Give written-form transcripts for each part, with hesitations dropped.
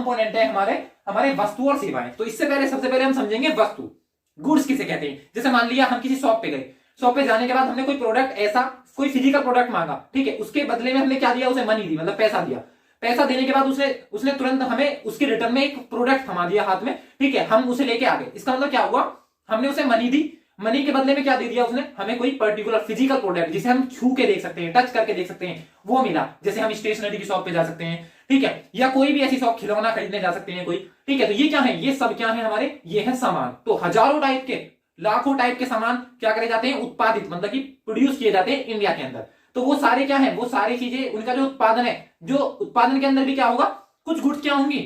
Component है हमारे हमारे वस्तु और सेवाएं। तो इससे पहले सबसे पहले हम समझेंगे वस्तु, गुड्स किसे कहते हैं। जैसे मान लिया हम किसी शॉप पे गए, शॉप पे जाने के बाद हमने कोई प्रोडक्ट, ऐसा कोई फिजिकल प्रोडक्ट मांगा, ठीक है, उसके बदले में हमने क्या दिया, उसे मनी दी, मतलब पैसा दिया। पैसा देने के बाद उसने तुरंत हमें उसके रिटर्न में एक प्रोडक्ट थमा दिया हाथ में, ठीक है, हम उसे लेके आ गए। इसका मतलब क्या हुआ, हमने उसे मनी दी, मनी के बदले में क्या दे दिया उसने, हमें कोई पर्टिकुलर फिजिकल प्रोडक्ट जिसे हम छू के देख सकते हैं, टच करके देख सकते हैं, वो मिला। जैसे हम स्टेशनरी की शॉप पे जा सकते हैं, ठीक है, या कोई भी ऐसी शॉप, खिलौना खरीदने जा सकते हैं कोई, ठीक है। तो ये क्या है, ये सब क्या है हमारे, ये है सामान। तो हजारों टाइप के, लाखों टाइप के सामान क्या करे जाते हैं, उत्पादित, मतलब कि प्रोड्यूस किए जाते हैं इंडिया के अंदर। तो वो सारे क्या है, वो सारी चीजें, उनका जो उत्पादन है, जो उत्पादन के अंदर भी क्या होगा, कुछ गुड्स क्या होंगी,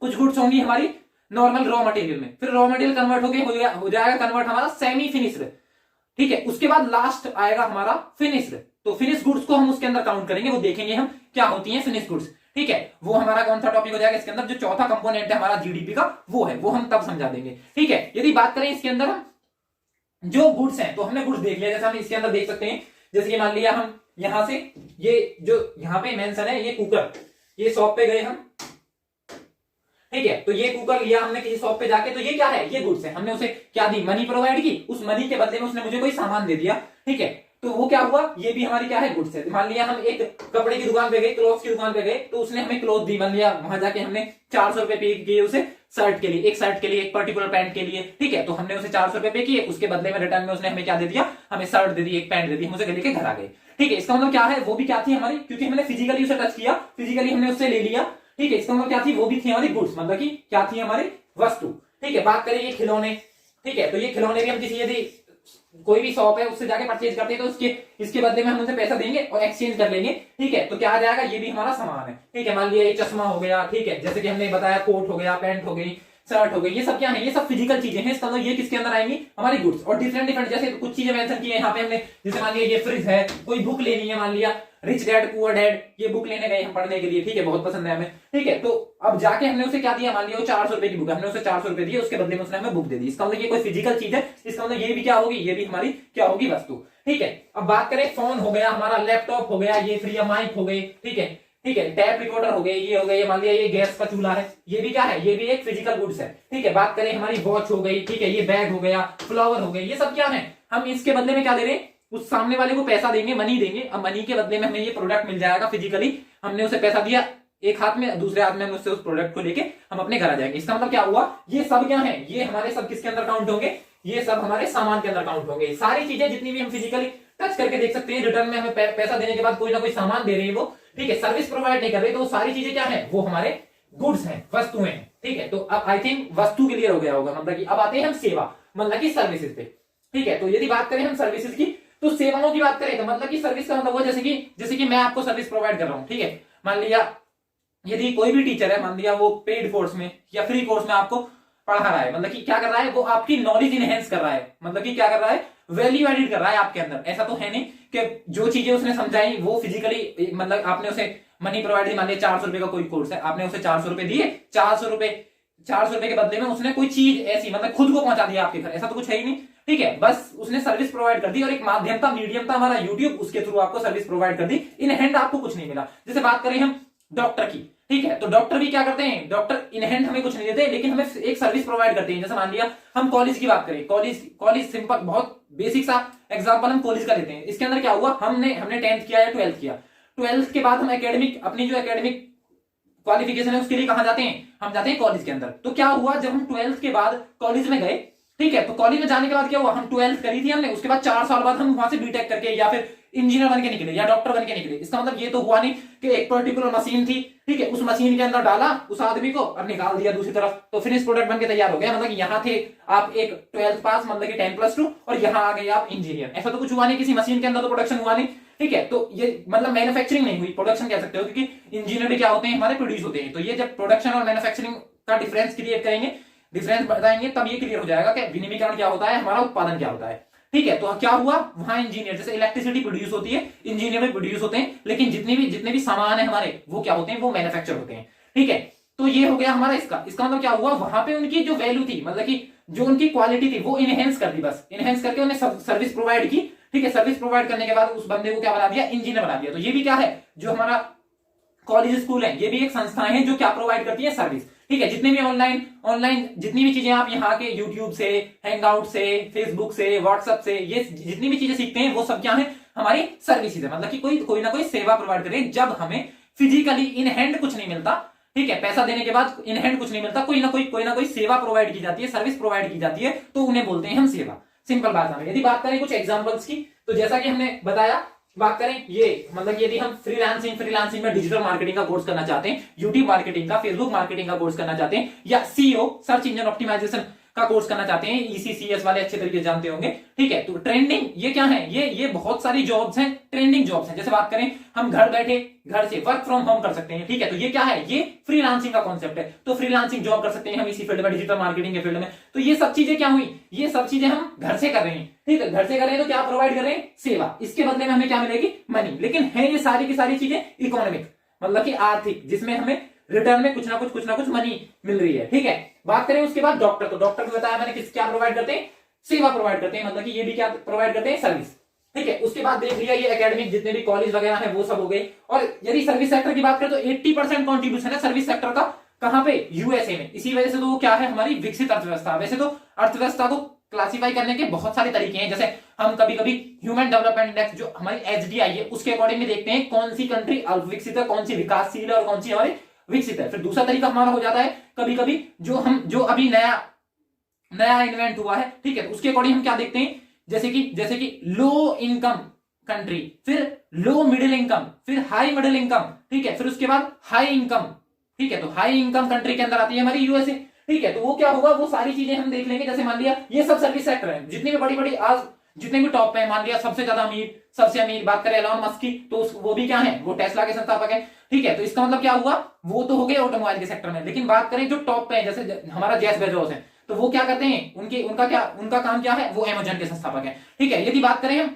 कुछ गुड्स होंगी हमारी नॉर्मल रॉ मटेरियल में, फिर रॉ मटेरियल कन्वर्ट हो जाएगा कन्वर्ट हमारा सेमी फिनिश्ड, ठीक है। उसके बाद लास्ट आएगा हमारा फिनिश्ड। तो फिनिश गुड्स को हम उसके अंदर काउंट करेंगे, वो देखेंगे हम क्या होती है फिनिश गुड्स, ठीक है। वो हमारा कौन सा टॉपिक हो जाएगा इसके अंदर, जो चौथा कंपोनेंट है हमारा जीडीपी का, वो है, वो हम तब समझा देंगे, ठीक है। यदि बात करें इसके अंदर हम जो गुड्स हैं, तो हमने गुड्स देख लिया, जैसे हम इसके अंदर देख सकते हैं, जैसे कि मान लिया हम यहां से, ये जो यहां पे मेंशन है, ये कुकर, ये शॉप पे गए हम, ठीक है, तो ये कुकर लिया हमने किसी शॉप पे जाके, तो ये क्या है, ये गुड्स है। हमने उसे क्या दी, मनी प्रोवाइड की, उस मनी के बदले में उसने मुझे कोई सामान दे दिया, ठीक है। तो वो क्या हुआ, ये भी हमारी क्या है, गुड्स है। मान लिया हम एक कपड़े की दुकान पे गए, क्लॉथ की दुकान पे गए, तो उसने हमें क्लॉथ दी, मान लिया वहां जाके हमने 400 रुपए पे किए उसे शर्ट के लिए, एक शर्ट के लिए, एक पर्टिकुलर पैंट के लिए, ठीक है। तो हमने उसे 400 रुपए पे किए, उसके बदले में रिटर्न में उसने हमें क्या दे दिया, हमें शर्ट दे दी, एक पैंट दे दी, हम उसे लेके घर आ गए, ठीक है। इसका मतलब क्या है, वो भी क्या थी हमारी, क्योंकि हमने फिजिकली उसे टच किया, फिजिकली हमने उससे ले लिया, ठीक है। इसका मतलब क्या थी, वो भी थी हमारी गुड्स, मतलब कि क्या थी हमारी वस्तु, ठीक है। बात करें ये खिलौने, ठीक है, तो ये खिलौने भी हम किसी, यदि कोई भी शॉप है उससे जाके परचेज करते हैं, तो इसके बदले में हम उनसे पैसा देंगे और एक्सचेंज कर लेंगे, ठीक है। तो क्या आ जाएगा, ये भी हमारा सामान है, ठीक है। मान लिया ये चश्मा हो गया, ठीक है, जैसे कि हमने बताया कोट हो गया, पैंट हो गई, शर्ट हो गई, ये सब क्या है, ये सब फिजिकल चीजें हैं। इसका मतलब ये किसके अंदर आएंगी, हमारी गुड्स। और डिफरेंट डिफरेंट जैसे कुछ चीजें मेंशन की है यहाँ पे हमने, जैसे मान लिया ये फ्रिज है, कोई बुक लेनी है, मान लिया रिच डैड पुअर डैड, ये बुक लेने गए हम पढ़ने के लिए, ठीक है, बहुत पसंद है हमें, ठीक है। तो अब जाके हमने उसे क्या दिया, मान लिया वो 400 रुपए की बुक है, हमने उसे 400 रुपए दिए, उसके बदले में उसने हमें बुक दे दी। इसका मतलब ये कोई फिजिकल चीज है, इसका मतलब ये भी क्या होगी, ये भी हमारी क्या होगी, वस्तु, ठीक है। अब बात करें, फोन हो गया हमारा, लैपटॉप हो गया, ये फ्री माइक हो गई, ठीक है, ठीक है, टैप रिकॉर्डर हो गए, ये हो गए, ये मान लिया ये गैस का चूल्हा है, ये भी क्या है, ये भी एक फिजिकल गुड्स है, ठीक है। बात करें हमारी वॉच हो गई, ठीक है, ये बैग हो गया, फ्लावर हो गए, ये सब क्या है, हम इसके बदले में क्या दे रहे हैं, उस सामने वाले को पैसा देंगे, मनी देंगे। अब मनी के बदले में हमें ये प्रोडक्ट मिल जाएगा फिजिकली, हमने उसे पैसा दिया एक हाथ में, दूसरे हाथ में हम उससे उस प्रोडक्ट को लेके हम अपने घर आ जाएंगे। इसका मतलब क्या हुआ, ये सब क्या है, ये हमारे सब किसके अंदर काउंट होंगे, ये सब हमारे सामान के अंदर काउंट होंगे। सारी चीजें जितनी भी हम फिजिकली टच करके देख सकते हैं, रिटर्न में हमें पैसा देने के बाद कोई ना कोई सामान दे रहे हैं वो, ठीक है, सर्विस प्रोवाइड नहीं कर रहे, तो सारी चीजें क्या है, वो हमारे गुड्स हैं, वस्तुएं हैं, ठीक है। तो अब आई थिंक वस्तु क्लियर हो गया होगा, मतलब कि अब आते हैं हम सेवा, मतलब कि सर्विसेज पे, ठीक है। तो यदि बात करें हम सर्विसेज की, तो सेवाओं की बात करें तो मतलब कि सर्विस का मतलब वो, जैसे कि मैं आपको सर्विस प्रोवाइड कर रहा हूं, ठीक है। मान लिया यदि कोई भी टीचर है, मान लिया वो पेड कोर्स में या फ्री कोर्स में आपको पढ़ा रहा है, मतलब कि क्या कर रहा है, वो आपकी नॉलेज इनहेंस कर रहा है, मतलब कि क्या कर रहा है, वैल्यू एडिड कर रहा है आपके अंदर। ऐसा तो है नहीं कि जो चीजें उसने समझाई वो फिजिकली, मतलब आपने उसे मनी प्रोवाइड दी, मान लिया 400 रुपए का कोई कोर्स है, आपने उसे 400 रुपए दिए, 400 रुपए के बदले में उसने कोई चीज ऐसी, मतलब खुद को पहुंचा दिया आपके घर, ऐसा तो कुछ है ही नहीं, ठीक है। बस उसने सर्विस प्रोवाइड कर दी, और एक माध्यम था, मीडियम था हमारा यूट्यूब, उसके थ्रू आपको सर्विस प्रोवाइड कर दी, इन हैंड आपको कुछ नहीं मिला। जैसे बात करें हम डॉक्टर की, ठीक है, तो डॉक्टर भी क्या करते हैं, डॉक्टर इन हैंड हमें कुछ नहीं देते, लेकिन हमें एक सर्विस प्रोवाइड करते हैं। जैसे मान लिया हम कॉलेज की बात करें, कॉलेज सिंपल, बहुत बेसिक सा एग्जांपल हम कॉलेज का लेते हैं। इसके अंदर क्या हुआ, हमने 10th किया या 12th किया, 12th के बाद हम एकेडमिक, अपनी जो एकेडमिक क्वालिफिकेशन है उसके लिए कहां जाते हैं, हम जाते हैं कॉलेज के अंदर। तो क्या हुआ, जब हम 12th के बाद कॉलेज में गए, ठीक है, तो कॉलेज में जाने के बाद क्या हुआ, हम 12th करी थी हमने, उसके बाद 4 साल बाद हम वहां से बीटेक करके या फिर इंजीनियर बन के निकले या डॉक्टर बन के निकले। इसका मतलब ये तो हुआ नहीं कि एक पर्टिकुलर मशीन थी, ठीक है, उस मशीन के अंदर डाला उस आदमी को और निकाल दिया दूसरी तरफ, तो फिनिश प्रोडक्ट बन के तैयार हो गया। मतलब यहाँ थे आप एक 12th पास, मतलब कि 10+2, और यहाँ आ गए आप इंजीनियर। ऐसा तो कुछ हुआ नहीं, किसी मशीन के अंदर तो प्रोडक्शन हुआ नहीं, ठीक है। तो ये मतलब मैन्युफैक्चरिंग नहीं हुई, प्रोडक्शन कह सकते हो, क्योंकि इंजीनियर क्या होते हैं, हमारे प्रोड्यूस होते हैं। तो ये जब प्रोडक्शन और मैन्युफैक्चरिंग का डिफरेंस क्रिएट करेंगे, डिफरेंस बताएंगे, तब ये क्लियर हो जाएगा कि विनिर्माण क्या होता है, हमारा उत्पादन क्या होता है, ठीक है। तो क्या हुआ, वहां इंजीनियर, जैसे इलेक्ट्रिसिटी प्रोड्यूस होती है, इंजीनियर में प्रोड्यूस होते हैं, लेकिन जितने भी सामान है हमारे, वो क्या होते हैं, वो मैन्युफैक्चर होते हैं, ठीक है। तो ये हो गया हमारा इसका मतलब क्या हुआ, वहां पे उनकी जो वैल्यू थी, मतलब कि जो उनकी क्वालिटी थी, वो इनहेंस कर दी, बस इनहेंस करके उन्हें सर्विस प्रोवाइड की, ठीक है। सर्विस प्रोवाइड करने के बाद उस बंदे को क्या बना दिया, इंजीनियर बना दिया। तो ये भी क्या है, जो हमारा कॉलेज स्कूल हैं, ये भी एक संस्थाएं हैं जो क्या प्रोवाइड करती है, सर्विस। ठीक है, जितने भी ऑनलाइन ऑनलाइन जितनी भी चीजें आप यहाँ के यूट्यूब से, हैंगआउट से, फेसबुक से, व्हाट्सएप से, ये जितनी भी चीजें सीखते हैं वो सब क्या है, हमारी सर्विसेज है। मतलब कि कोई ना कोई सेवा प्रोवाइड करें। जब हमें फिजिकली इन हैंड कुछ नहीं मिलता, ठीक है, पैसा देने के बाद इन हैंड कुछ नहीं मिलता, कोई ना कोई सेवा प्रोवाइड की जाती है, सर्विस प्रोवाइड की जाती है, तो उन्हें बोलते हैं हम सेवा। सिंपल भाषा में यदि बात करें कुछ एग्जांपल्स की, तो जैसा कि हमने बताया, बात करें ये मतलब यदि हम फ्रीलांसिंग में डिजिटल मार्केटिंग का कोर्स करना चाहते हैं, यूट्यूब मार्केटिंग का, फेसबुक मार्केटिंग का कोर्स करना चाहते हैं, या सीओ सर्च इंजन ऑप्टिमाइजेशन का कोर्स करना चाहते हैं, ईसीसीएस वाले अच्छे तरीके से जानते होंगे। ठीक है, तो ट्रेंडिंग ये क्या है, ये बहुत सारी जॉब्स हैं, ट्रेंडिंग जॉब्स हैं। जैसे बात करें हम घर बैठे घर से वर्क फ्रॉम होम कर सकते हैं। ठीक है, तो ये क्या है, ये फ्रीलांसिंग का कॉन्सेप्ट है। तो फ्रीलांसिंग जॉब कर सकते हैं हम इसी फील्ड में, डिजिटल मार्केटिंग के फील्ड में। तो ये सब चीजें क्या हुई, ये सब चीजें हम घर से कर रहे हैं। ठीक है, घर से कर रहे हैं तो क्या प्रोवाइड कर रहे हैं, सेवा। इसके बदले में हमें क्या मिलेगी, मनी। लेकिन है ये सारी की सारी चीजें इकोनॉमिक, मतलब कि आर्थिक, जिसमें हमें रिटर्न में कुछ ना कुछ मनी मिल रही है। ठीक है, बात करें उसके बाद डॉक्टर, तो डॉक्टर को बताया मैंने किस क्या प्रोवाइड करते हैं, सेवा प्रोवाइड करते हैं, मतलब कि ये भी क्या प्रोवाइड करते हैं, सर्विस। ठीक है, उसके बाद देख लिया ये एकेडमिक जितने भी कॉलेज वगैरह है वो सब हो गए। और यदि सर्विस सेक्टर की बात करें तो 80% कॉन्ट्रीब्यूशन है सर्विस सेक्टर का, कहां पे, यूएसए में। इसी वजह से तो वो क्या है, हमारी विकसित अर्थव्यवस्था। वैसे तो अर्थव्यवस्था को क्लासिफाई करने के बहुत सारे तरीके हैं। जैसे हम कभी कभी ह्यूमन डेवलपमेंट इंडेक्स जो हमारी एचडीआई है उसके अकॉर्डिंग देखते हैं कौन सी कंट्री अल्पविकसित है, कौन सी विकासशील है और कौन सी हमारी विकसित है। फिर दूसरा तरीका हमारा हो जाता है कभी कभी जो अभी नया इन्वेंट हुआ है, ठीक है, तो उसके अकॉर्डिंग हम क्या देखते हैं, जैसे कि लो इनकम कंट्री, फिर लो मिडिल इनकम, फिर हाई मिडिल इनकम, ठीक है, फिर उसके बाद हाई इनकम। ठीक है, तो हाई इनकम कंट्री के अंदर आती है हमारी यूएसए। ठीक है, तो वो क्या होगा, वो सारी चीजें हम देख लेंगे। जैसे मान लिया ये सब सर्विस सेक्टर है, जितनी भी बड़ी आज जितने भी टॉप पे, मान लिया सबसे अमीर बात करें एलॉन मस्क की, तो वो भी क्या है, वो टेस्ला के संस्थापक है। ठीक है, तो इसका मतलब क्या हुआ, वो तो हो गए ऑटोमोबाइल के सेक्टर में। लेकिन बात करें जो टॉप पे है, जैसे हमारा जेफ बेजोस है, तो वो क्या करते हैं, उनका काम क्या है, वो अमेजन के संस्थापक है। ठीक है, यदि बात करें हम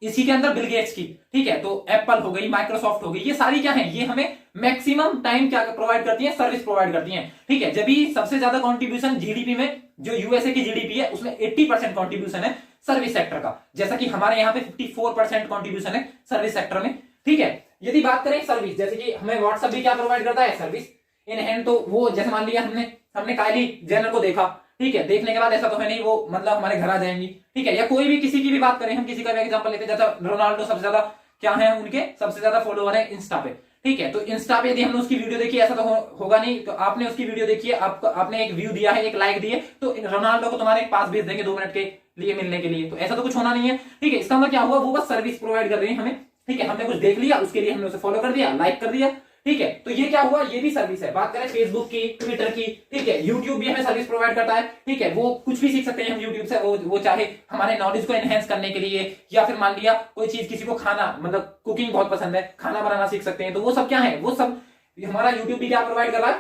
इसी के अंदर बिल गेट्स की, ठीक है, तो एप्पल हो गई, माइक्रोसॉफ्ट हो गई, ये सारी क्या है, ये हमें मैक्सिमम टाइम क्या प्रोवाइड करती है, सर्विस प्रोवाइड करती है। ठीक है, जब भी सबसे ज्यादा कंट्रीब्यूशन जीडीपी में, जो यूएसए की जीडीपी है उसमें 80% कंट्रीब्यूशन है सर्विस सेक्टर का, जैसा कि हमारे यहाँ पे 54% कंट्रीब्यूशन है सर्विस सेक्टर में। ठीक है, यदि बात करें सर्विस, जैसे कि हमें व्हाट्सएप भी क्या प्रोवाइड करता है, सर्विस इन हैंड। तो वो जैसे मान लिया हमने काइली जेनर को देखा, ठीक है, देखने के बाद ऐसा तो है नहीं वो मतलब हमारे घर आ जाएंगी। ठीक है, या कोई भी किसी की भी बात करें, हम किसी का भी एग्जांपल लेते हैं, जैसा रोनाल्डो सबसे ज्यादा क्या है, उनके सबसे ज्यादा फॉलोअर है इंस्टा पे। ठीक है, तो इंस्टा पे यदि हमने उसकी वीडियो देखी, ऐसा तो होगा नहीं, तो आपने उसकी वीडियो देखी है, आपने एक व्यू दिया है, एक लाइक दिए, तो रोनाल्डो को तुम्हारे पास भेज देंगे 2 मिनट के लिए मिलने के लिए, तो ऐसा तो कुछ होना नहीं है। ठीक है, इसका मतलब क्या हुआ, वो बस सर्विस प्रोवाइड कर रहे हैं हमें। ठीक है, हमने कुछ देख लिया, उसके लिए हमने उसे फॉलो कर दिया, लाइक कर दिया। ठीक है, तो ये क्या हुआ, ये भी सर्विस है। बात करें फेसबुक की, ट्विटर की, ठीक है, यूट्यूब भी हमें सर्विस प्रोवाइड करता है। ठीक है, वो कुछ भी सीख सकते हैं हम यूट्यूब से, वो चाहे हमारे नॉलेज को एनहेंस करने के लिए, या फिर मान लिया कोई चीज, किसी को खाना मतलब कुकिंग बहुत पसंद है, खाना बनाना सीख सकते हैं, तो वो सब क्या है, वो सब हमारा यूट्यूब भी क्या प्रोवाइड कर रहा है,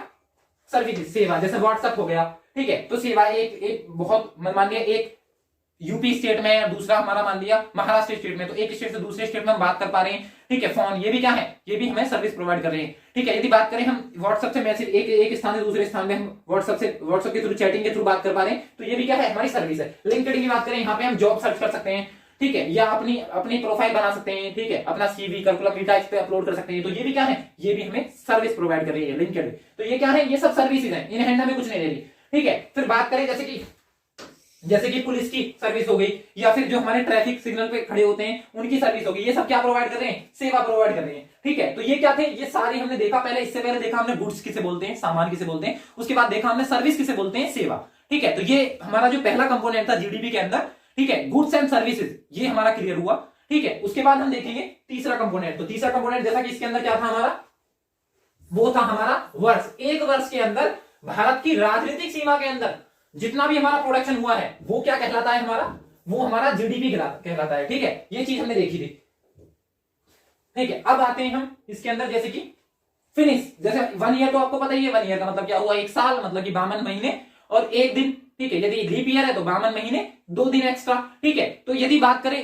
सर्विस, सेवा। जैसे व्हाट्सएप हो गया, ठीक है, तो सेवा एक बहुत, मान लिया एक यूपी स्टेट में, दूसरा हमारा मान लिया महाराष्ट्र स्टेट में, तो एक स्टेट से दूसरे स्टेट में हम बात कर पा रहे हैं। ठीक है, फोन, ये भी क्या है, ये भी हमें सर्विस प्रोवाइड कर रहे हैं। ठीक है, यदि बात करें हम व्हाट्सएप से मैसेज एक स्थान से दूसरे स्थान में हम व्हाट्सएप के थ्रू, चैटिंग के थ्रू बात कर पा रहे हैं, तो ये भी क्या है, हमारी सर्विस है। लिंक्डइन की बात करें, यहाँ पे हम जॉब सर्च कर सकते हैं। ठीक है, या अपनी प्रोफाइल बना सकते हैं। ठीक है, अपना सीवी करिकुलम विटा इस पे अपलोड कर सकते हैं, तो ये भी क्या है, ये भी हमें सर्विस प्रोवाइड कर रही है लिंक्डइन। तो ये क्या है, ये सब सर्विसेज है, इन हैंड में कुछ नहीं दे रही। ठीक है, फिर बात करें जैसे कि पुलिस की सर्विस हो गई, या फिर जो हमारे ट्रैफिक सिग्नल पे खड़े होते हैं उनकी सर्विस हो गई, ये सब क्या प्रोवाइड कर रहे हैं, सेवा प्रोवाइड कर रहे हैं। ठीक है, तो ये क्या थे, ये सारी हमने देखा पहले, इससे पहले देखा हमने गुड्स किसे बोलते हैं, सामान किसे बोलते हैं, उसके बाद देखा हमने सर्विस किसे बोलते हैं, सेवा। ठीक है, तो ये हमारा जो पहला कंपोनेंट था जीडीपी के अंदर, ठीक है, गुड्स एंड सर्विसेज, ये हमारा क्लियर हुआ। ठीक है, उसके बाद हम देखेंगे तीसरा कंपोनेंट। तो तीसरा कंपोनेंट, जैसा कि इसके अंदर क्या था हमारा, वो था हमारा वर्ष। एक वर्ष के अंदर भारत की राजनीतिक सीमा के अंदर जितना भी हमारा प्रोडक्शन हुआ है वो क्या कहलाता है, वो हमारा जीडीपी कहलाता है। ठीक है, ये चीज हमने देखी थी। ठीक है, अब आते हैं हम इसके अंदर, जैसे कि फिनिश, जैसे 1 ईयर तो आपको पता ही है, 1 ईयर का मतलब क्या हुआ, 1 साल, मतलब कि 52 महीने और 1 दिन। ठीक है, यदि लीप ईयर है तो 52 महीने 2 दिन एक्स्ट्रा। ठीक है, तो यदि बात करें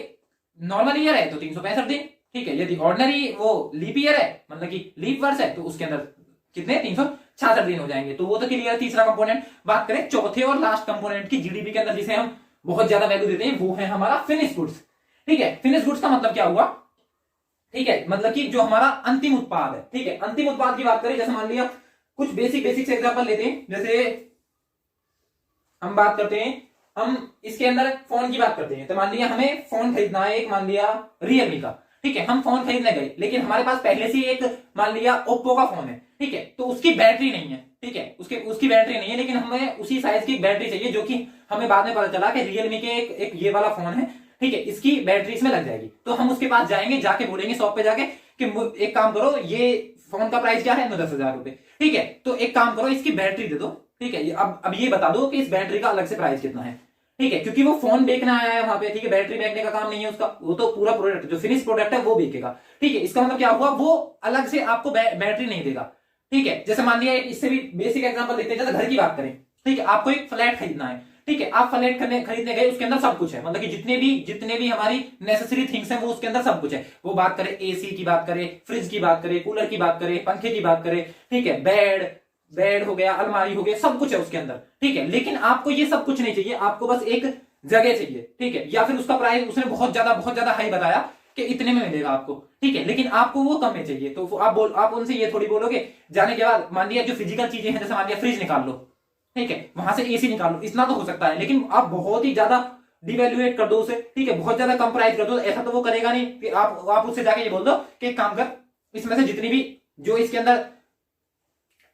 नॉर्मल ईयर है तो 365 दिन। ठीक है, यदि ऑर्डिनरी वो लीप ईयर है, मतलब कि लीप वर्ष है, तो उसके अंदर कितने, 366 दिन हो जाएंगे। तो वो तो क्लियर है, तीसरा कंपोनेंट। बात करें चौथे और लास्ट कंपोनेंट की जीडीपी के अंदर, जिसे हम बहुत ज्यादा वैल्यू देते हैं, वो है हमारा फिनिश गुड्स। ठीक है, फिनिश गुड्स का मतलब क्या हुआ, ठीक है, मतलब कि जो हमारा अंतिम उत्पाद है। ठीक है, अंतिम उत्पाद की बात करें, जैसे मान लिया कुछ बेसिक बेसिक एग्जांपल लेते हैं, जैसे हम बात करते हैं, हम इसके अंदर फोन की बात करते हैं। तो मान लिया हमें फोन खरीदना है एक, मान लिया रियलमी का। ठीक है, हम फोन खरीदने गए, लेकिन हमारे पास पहले से एक मान लिया ओप्पो का फोन है। ठीक है, तो उसकी बैटरी नहीं है। ठीक है, उसकी बैटरी नहीं है, लेकिन हमें उसी साइज की बैटरी चाहिए, जो कि हमें बाद में पता चला कि रियलमी के एक ये वाला फोन है। ठीक है, इसकी बैटरी इसमें लग जाएगी। तो हम उसके पास जाएंगे, जाके बोलेंगे शॉप पे जाके कि एक काम करो, ये फोन का प्राइस क्या है, 10,000 रुपए। ठीक है, तो एक काम करो, इसकी बैटरी दे दो। ठीक है, अब ये बता दो कि इस बैटरी का अलग से प्राइस कितना है। ठीक है, क्योंकि वो फोन बेचना आया है वहां पे। ठीक है, बैटरी बेचने का काम नहीं है उसका, वो तो पूरा प्रोडक्ट जो फिनिश प्रोडक्ट है वो बेचेगा। ठीक है, इसका मतलब क्या हुआ, वो अलग से आपको बैटरी नहीं देगा। ठीक है, जैसे मान लिया इससे भी बेसिक एग्जांपल लेते हैं, जैसे घर की बात करें। ठीक है, आपको एक फ्लैट खरीदना है। ठीक है, आप फ्लैट खरीदने गए, उसके अंदर सब कुछ है, मतलब कि जितने भी हमारी नेसेसरी थिंग्स हैं वो उसके अंदर सब कुछ है। वो बात करें एसी की बात करें, फ्रिज की बात करें, कूलर की बात करें, पंखे की बात करें। ठीक है, बेड हो गया, अलमारी हो गया, सब कुछ है उसके अंदर। ठीक है, लेकिन आपको ये सब कुछ नहीं चाहिए, आपको बस एक जगह चाहिए। ठीक है, या फिर उसका प्राइस उसने बहुत ज्यादा हाई बताया कि इतने में मिलेगा आपको। ठीक है, लेकिन आपको वो कम में चाहिए, तो आप उनसे ये थोड़ी बोलोगे जाने के बाद, मान लिया जो फिजिकल चीजें हैं, जैसे मान लिया फ्रिज निकाल लो। ठीक है, वहां से एसी निकाल लो, इतना तो हो सकता है, लेकिन आप बहुत ही ज्यादा डिवेल्युएट कर दो उसे। ठीक है, बहुत ज्यादा कम प्राइस कर दो, ऐसा तो वो करेगा नहीं कि आप उससे जाके ये बोल दो कि एक काम कर, इसमें से जितनी भी जो इसके अंदर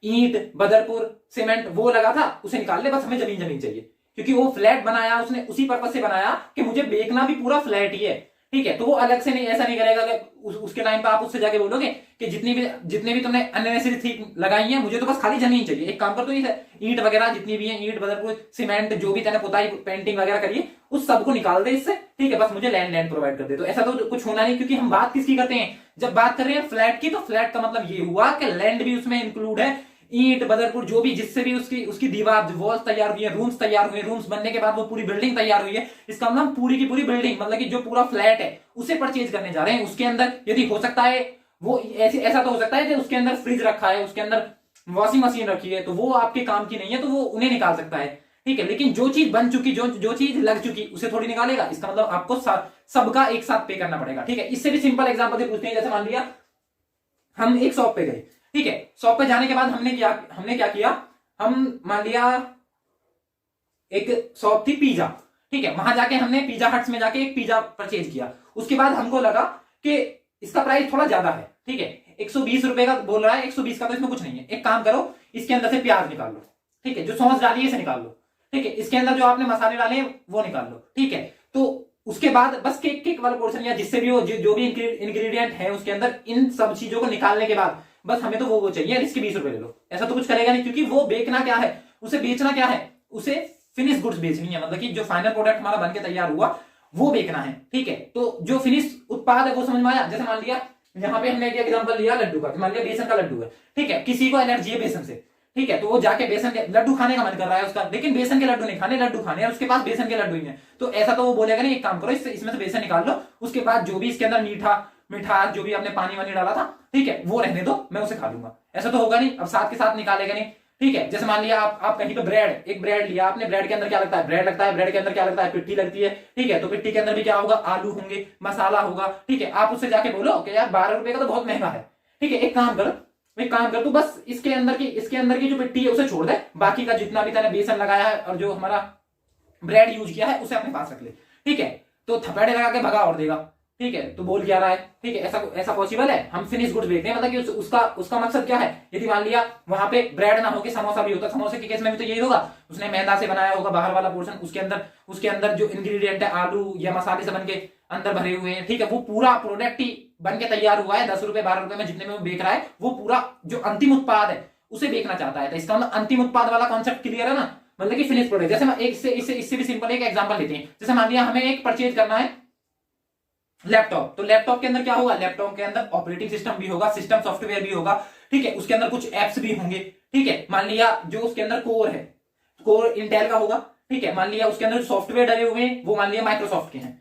ईंट, बदरपुर, सीमेंट वो लगा था उसे निकाल ले, बस हमें जमीन चाहिए। क्योंकि वो फ्लैट बनाया उसने उसी पर्पज से बनाया कि मुझे बेचना भी पूरा फ्लैट ही है। ठीक है, तो वो अलग से नहीं, ऐसा नहीं करेगा कि उसके टाइम पे आप उससे जाके बोलोगे कि जितने भी तुमने अननेसेसरी थिंग लगाई है, मुझे तो बस खाली जमीन चाहिए। एक काम कर, तो ये ईंट वगैरह जितनी भी है, ईंट, बदरपुर, सीमेंट, जो भी तेने पुताई पेंटिंग वगैरह करी है, उस सबको निकाल दे इससे। ठीक है, बस मुझे लैंड प्रोवाइड कर दे। तो ऐसा तो कुछ होना नहीं, क्योंकि हम बात किसकी करते हैं, जब बात कर रहे हैं फ्लैट की, तो फ्लैट का मतलब ये हुआ कि लैंड भी उसमें इंक्लूड है, ईंट, बदरपुर, जो भी जिससे भी उसकी दीवार, वॉल्स तैयार हुई है, रूम्स तैयार हुए, रूम्स बनने के बाद वो पूरी बिल्डिंग तैयार हुई है। इसका मतलब पूरी की पूरी बिल्डिंग, मतलब कि जो पूरा फ्लैट है उसे परचेज करने जा रहे हैं। उसके अंदर यदि हो सकता है वो ऐसा तो हो सकता है कि उसके अंदर फ्रिज रखा है, उसके अंदर वॉशिंग मशीन रखी है, तो वो आपके काम की नहीं है, तो वो उन्हें निकाल सकता है। ठीक है, लेकिन जो चीज बन चुकी, जो चीज लग चुकी, उसे थोड़ी निकालेगा। इसका मतलब आपको सबका एक साथ पे करना पड़ेगा। ठीक है, इससे भी सिंपल एग्जांपल से पूछते हैं, जैसे मान लिया हम एक शॉप पे गए। ठीक है, शॉप पे जाने के बाद हमने क्या किया, हम मान लिया एक शॉप थी पिज्जा। ठीक है, वहां जाके हमने पिज्जा हट्स में जाके एक पिज्जा परचेज किया। उसके बाद हमको लगा कि इसका प्राइस थोड़ा ज्यादा है। ठीक है, 120 रुपए का बोल रहा है, 120 का तो इसमें कुछ नहीं है। एक काम करो, इसके अंदर से प्याज निकाल लो। ठीक है, जो सॉस डाली है इसे निकाल लो। ठीक है, इसके अंदर जो आपने मसाले डाले हैं वो निकाल लो। ठीक है, तो उसके बाद बस केक वाला पोर्शन, या जिससे भी वो जो भी इंग्रेडिएंट है उसके अंदर, इन सब चीजों को निकालने के बाद बस हमें तो वो चाहिए, इसके 20 रुपए ले लो। ऐसा तो कुछ करेगा नहीं, क्योंकि वो बेचना क्या है, उसे बेचना क्या है, उसे फिनिश गुड्स बेचनी है, मतलब कि जो फाइनल प्रोडक्ट हमारा बनके तैयार हुआ वो बेचना है। ठीक है, तो जो फिनिश उत्पाद है वो समझ में आया। जैसे मान लिया यहाँ पे हमने एक एग्जांपल लिया लड्डू का, मान लिया बेसन का लड्डू है। ठीक है, किसी को एलर्जी है बेसन से। ठीक है, तो वो जाके बेसन के लड्डू खाने का मन कर रहा है उसका, लेकिन बेसन के लड्डू नहीं खाने, लड्डू खाने हैं, उसके पास बेसन के लड्डू ही है। तो ऐसा तो वो बोलेगा नहीं, एक काम करो, इसमें से बेसन निकाल लो, उसके बाद जो भी इसके अंदर मिठास जो भी आपने पानी वानी डाला था, ठीक है, वो रहने दो, मैं उसे खा लूंगा। ऐसा तो होगा नहीं, अब साथ के साथ निकालेगा नहीं। ठीक है, जैसे मान लिया आप कहीं पे एक ब्रेड लिया आपने, ब्रेड के अंदर क्या लगता है, ब्रेड लगता है, ब्रेड के अंदर क्या लगता है, पिट्ठी लगती है। ठीक है, तो पिट्ठी के अंदर भी क्या होगा, आलू होंगे, मसाला होगा। ठीक है, आप उससे जाके बोलो कि यार 12 रुपए का तो बहुत महंगा है। ठीक है, एक काम कर, तू बस इसके अंदर की जो पिट्ठी है उसे छोड़ दे, बाकी का जितना भी तूने बेसन लगाया है और जो हमारा ब्रेड यूज किया है उसे अपने पास रख ले। ठीक है, तो थपेड़े लगा के भगा और देगा। ठीक है, तो बोल क्या रहा है, ठीक है, ऐसा पॉसिबल है। हम फिनिश गुड्स बेचते हैं, मतलब कि उसका मकसद क्या है। यदि मान लिया वहां पे ब्रेड ना होके समोसा भी होता, समोसे के केस में भी तो यही होगा, उसने मैदा से बनाया होगा बाहर वाला पोर्शन, उसके अंदर जो इंग्रेडिएंट है आलू या मसाले से बन के अंदर भरे हुए हैं। ठीक है, वो पूरा प्रोडक्ट ही बन के तैयार हुआ है, 10 रुपए 12 रुपए में जितने में वो बेच रहा है, वो पूरा जो अंतिम उत्पाद है उसे बेचना चाहता है। तो इसका मतलब अंतिम उत्पाद वाला कॉन्सेप्ट क्लियर है ना, मतलब कि फिनिश प्रोडक्ट। जैसे इससे भी सिंपल एक एग्जांपल लेते हैं, जैसे मान लिया हमें एक परचेज करना है लैपटॉप, तो लैपटॉप के अंदर क्या होगा, लैपटॉप के अंदर ऑपरेटिंग सिस्टम भी होगा, सिस्टम सॉफ्टवेयर भी होगा। ठीक है, उसके अंदर कुछ एप्स भी होंगे। ठीक है, मान लिया जो उसके अंदर कोर है, कोर इंटेल का होगा। ठीक है, मान लिया उसके अंदर सॉफ्टवेयर डले हुए हैं वो मान लिया माइक्रोसॉफ्ट के हैं।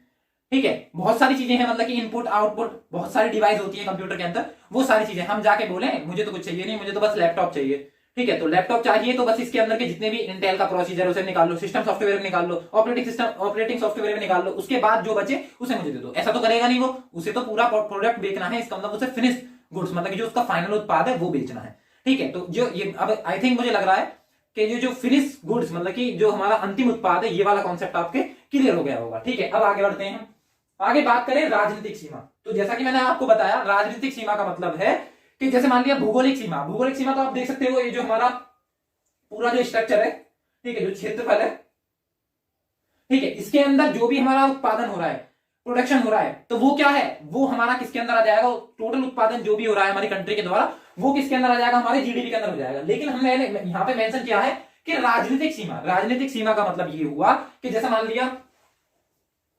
ठीक है, बहुत सारी चीजें हैं, मतलब कि इनपुट आउटपुट बहुत सारी डिवाइस होती है कंप्यूटर के अंदर, वो सारी चीजें हम जाके बोले मुझे तो कुछ चाहिए नहीं, मुझे तो बस लैपटॉप चाहिए। ठीक है, तो लैपटॉप चाहिए तो बस इसके अंदर के जितने भी इंटेल का प्रोसीजर उसे निकाल लो, सिस्टम सॉफ्टवेयर निकाल लो, ऑपरेटिंग सॉफ्टवेयर निकाल लो, उसके बाद जो बचे उसे मुझे दे दो। ऐसा तो करेगा नहीं वो, उसे तो पूरा प्रोडक्ट बेचना है, इसका मतलब उसे फिनिश्ड गुड्स मतलब जो उसका फाइनल उत्पाद है वो बेचना है। ठीक है, तो जो ये अब आई थिंक मुझे लग रहा है कि ये जो फिनिश गुड्स मतलब कि जो हमारा अंतिम उत्पाद है, ये वाला कॉन्सेप्ट आपके क्लियर हो गया होगा। ठीक है, अब आगे बढ़ते हैं। आगे बात करें राजनीतिक सीमा। तो जैसा कि मैंने आपको बताया, राजनीतिक सीमा का मतलब है कि जैसे मान लिया भौगोलिक सीमा। भौगोलिक सीमा तो आप देख सकते हो, ये जो हमारा पूरा जो स्ट्रक्चर है, ठीक है, जो क्षेत्रफल है, ठीक है, इसके अंदर जो भी हमारा उत्पादन हो रहा है, प्रोडक्शन हो रहा है, तो वो क्या है, वो हमारा किसके अंदर आ जाएगा, टोटल उत्पादन जो भी हो रहा है हमारी कंट्री के द्वारा, वो किसके अंदर आ जाएगा, हमारे जीडीपी के अंदर हो जाएगा। लेकिन हमने यहां पे मेंशन किया है कि राजनीतिक सीमा। राजनीतिक सीमा का मतलब ये हुआ कि जैसा मान लिया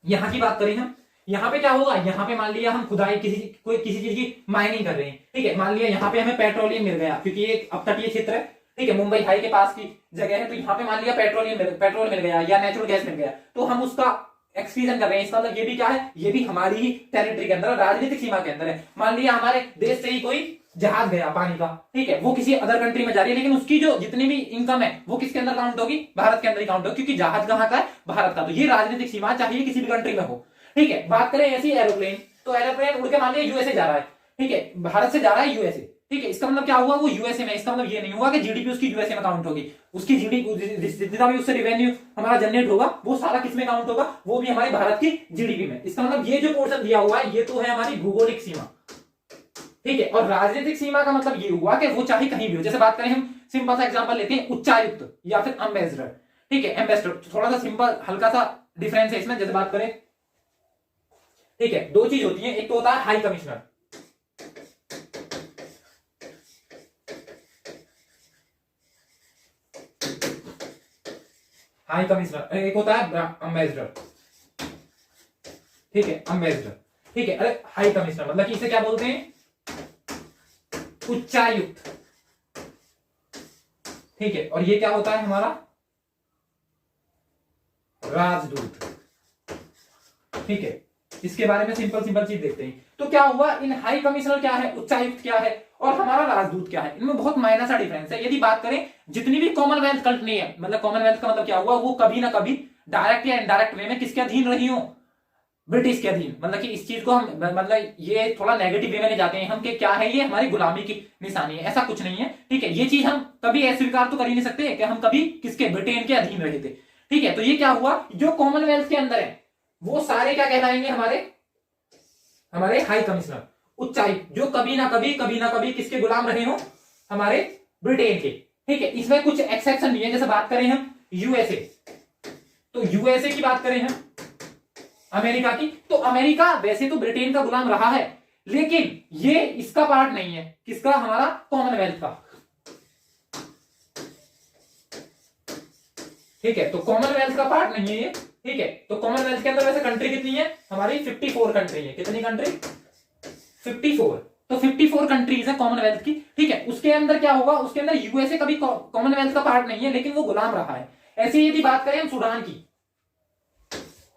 यहां की बात करें हम, यहाँ पे क्या होगा, यहाँ पे मान लिया हम खुदाई किसी चीज की माइनिंग कर रहे हैं, ठीक है, मान लिया यहाँ पे हमें पेट्रोलियम मिल गया, क्योंकि ये अपतटीय क्षेत्र है, ठीक है, मुंबई हाई के पास की जगह है, तो यहाँ पे मान लिया पेट्रोल मिल गया या नेचुरल गैस मिल गया, तो हम उसका एक्सट्रीजन कर रहे हैं। इसका मतलब ये भी क्या है, ये भी हमारी ही टेरिटरी के अंदर, राजनीतिक सीमा के अंदर है। मान लिया हमारे देश से ही कोई जहाज गया पानी का, ठीक है, वो किसी अदर कंट्री में जा रही है, लेकिन उसकी जो जितनी भी इनकम है वो किसके अंदर काउंट होगी, भारत के अंदर ही काउंट होगी, क्योंकि जहाज कहाँ का है, भारत का। तो ये राजनीतिक सीमा चाहिए किसी भी कंट्री में हो। ठीक है, बात करें ऐसी एरोप्लेन, तो एरोप्लेन उड़ के मान लिया यूएसए जा रहा है, ठीक है, भारत से जा रहा है यूएसए, ठीक है, इसका मतलब क्या हुआ, वो यूएसए में, इसका मतलब ये नहीं हुआ कि जीडीपी उसकी यूएसए में काउंट होगी, उसकी जीडीपी जितना भी उससे रेवेन्यू हमारा जनरेट होगा वो सारा किसमें काउंट होगा, वो भी हमारे भारत की जीडीपी में। इसका मतलब ये जो पोर्शन दिया हुआ है ये तो है हमारी भौगोलिक सीमा। ठीक है, और राजनीतिक सीमा का मतलब ये हुआ कि वो चाहे कहीं भी हो। जैसे बात करें हम सिंपल सा एग्जांपल लेते हैं, उच्चायुक्त या फिर एम्बेसडर। ठीक है, एम्बेसडर थोड़ा सा सिंपल हल्का सा डिफरेंस है इसमें। जैसे बात करें, ठीक है, दो चीज होती है, एक तो होता है हाई कमिश्नर, हाई कमिश्नर, एक होता है एम्बेसडर। ठीक है, एम्बेसडर, ठीक है, अरे हाई कमिश्नर मतलब कि इसे क्या बोलते हैं, उच्चायुक्त। ठीक है, और ये क्या होता है हमारा राजदूत। ठीक है, इसके बारे में सिंपल चीज देखते हैं। तो क्या हुआ, इन हाई कमिश्नर क्या है, उच्चायुक्त क्या है, और हमारा राजदूत क्या है, इनमें बहुत मायना सा डिफरेंस है। यदि बात करें जितनी भी कॉमनवेल्थ कंट्री है, मतलब कॉमनवेल्थ का मतलब क्या हुआ, वो कभी ना कभी डायरेक्ट या इनडायरेक्ट वे में किसके अधीन रही हो, ब्रिटिश के अधीन। मतलब कि इस चीज को हम मतलब ये थोड़ा नेगेटिव वे में ले जाते हैं हम कि क्या है ये हमारी गुलामी की निशानी है, ऐसा कुछ नहीं है। ठीक है, ये चीज हम कभी अस्वीकार तो कर ही नहीं सकते कि हम कभी किसके, ब्रिटेन के अधीन रहे थे। ठीक है, तो ये क्या हुआ, जो कॉमनवेल्थ के अंदर है वो सारे क्या कहलाएंगे, हमारे हाई कमिश्नर, उच्चायुक्त, जो कभी ना कभी किसके गुलाम रहे हो, हमारे ब्रिटेन के। ठीक है, इसमें कुछ एक्सेप्शन भी है। जैसे बात करें हम यूएसए, तो यूएसए की बात करें हम, अमेरिका की, तो अमेरिका वैसे तो ब्रिटेन का गुलाम रहा है, लेकिन ये इसका पार्ट नहीं है, किसका, हमारा कॉमनवेल्थ का। ठीक है, तो कॉमनवेल्थ का पार्ट नहीं है ये। ठीक है, तो कॉमनवेल्थ के अंदर वैसे कंट्री कितनी है, हमारी 54 कंट्री है। कितनी कंट्री, 54। तो 54 कंट्रीज है कॉमनवेल्थ की। ठीक है, उसके अंदर क्या होगा, उसके अंदर यूएसए कभी कॉमनवेल्थ का पार्ट नहीं है, लेकिन वो गुलाम रहा है। ऐसे यदि बात करें हम सूडान की,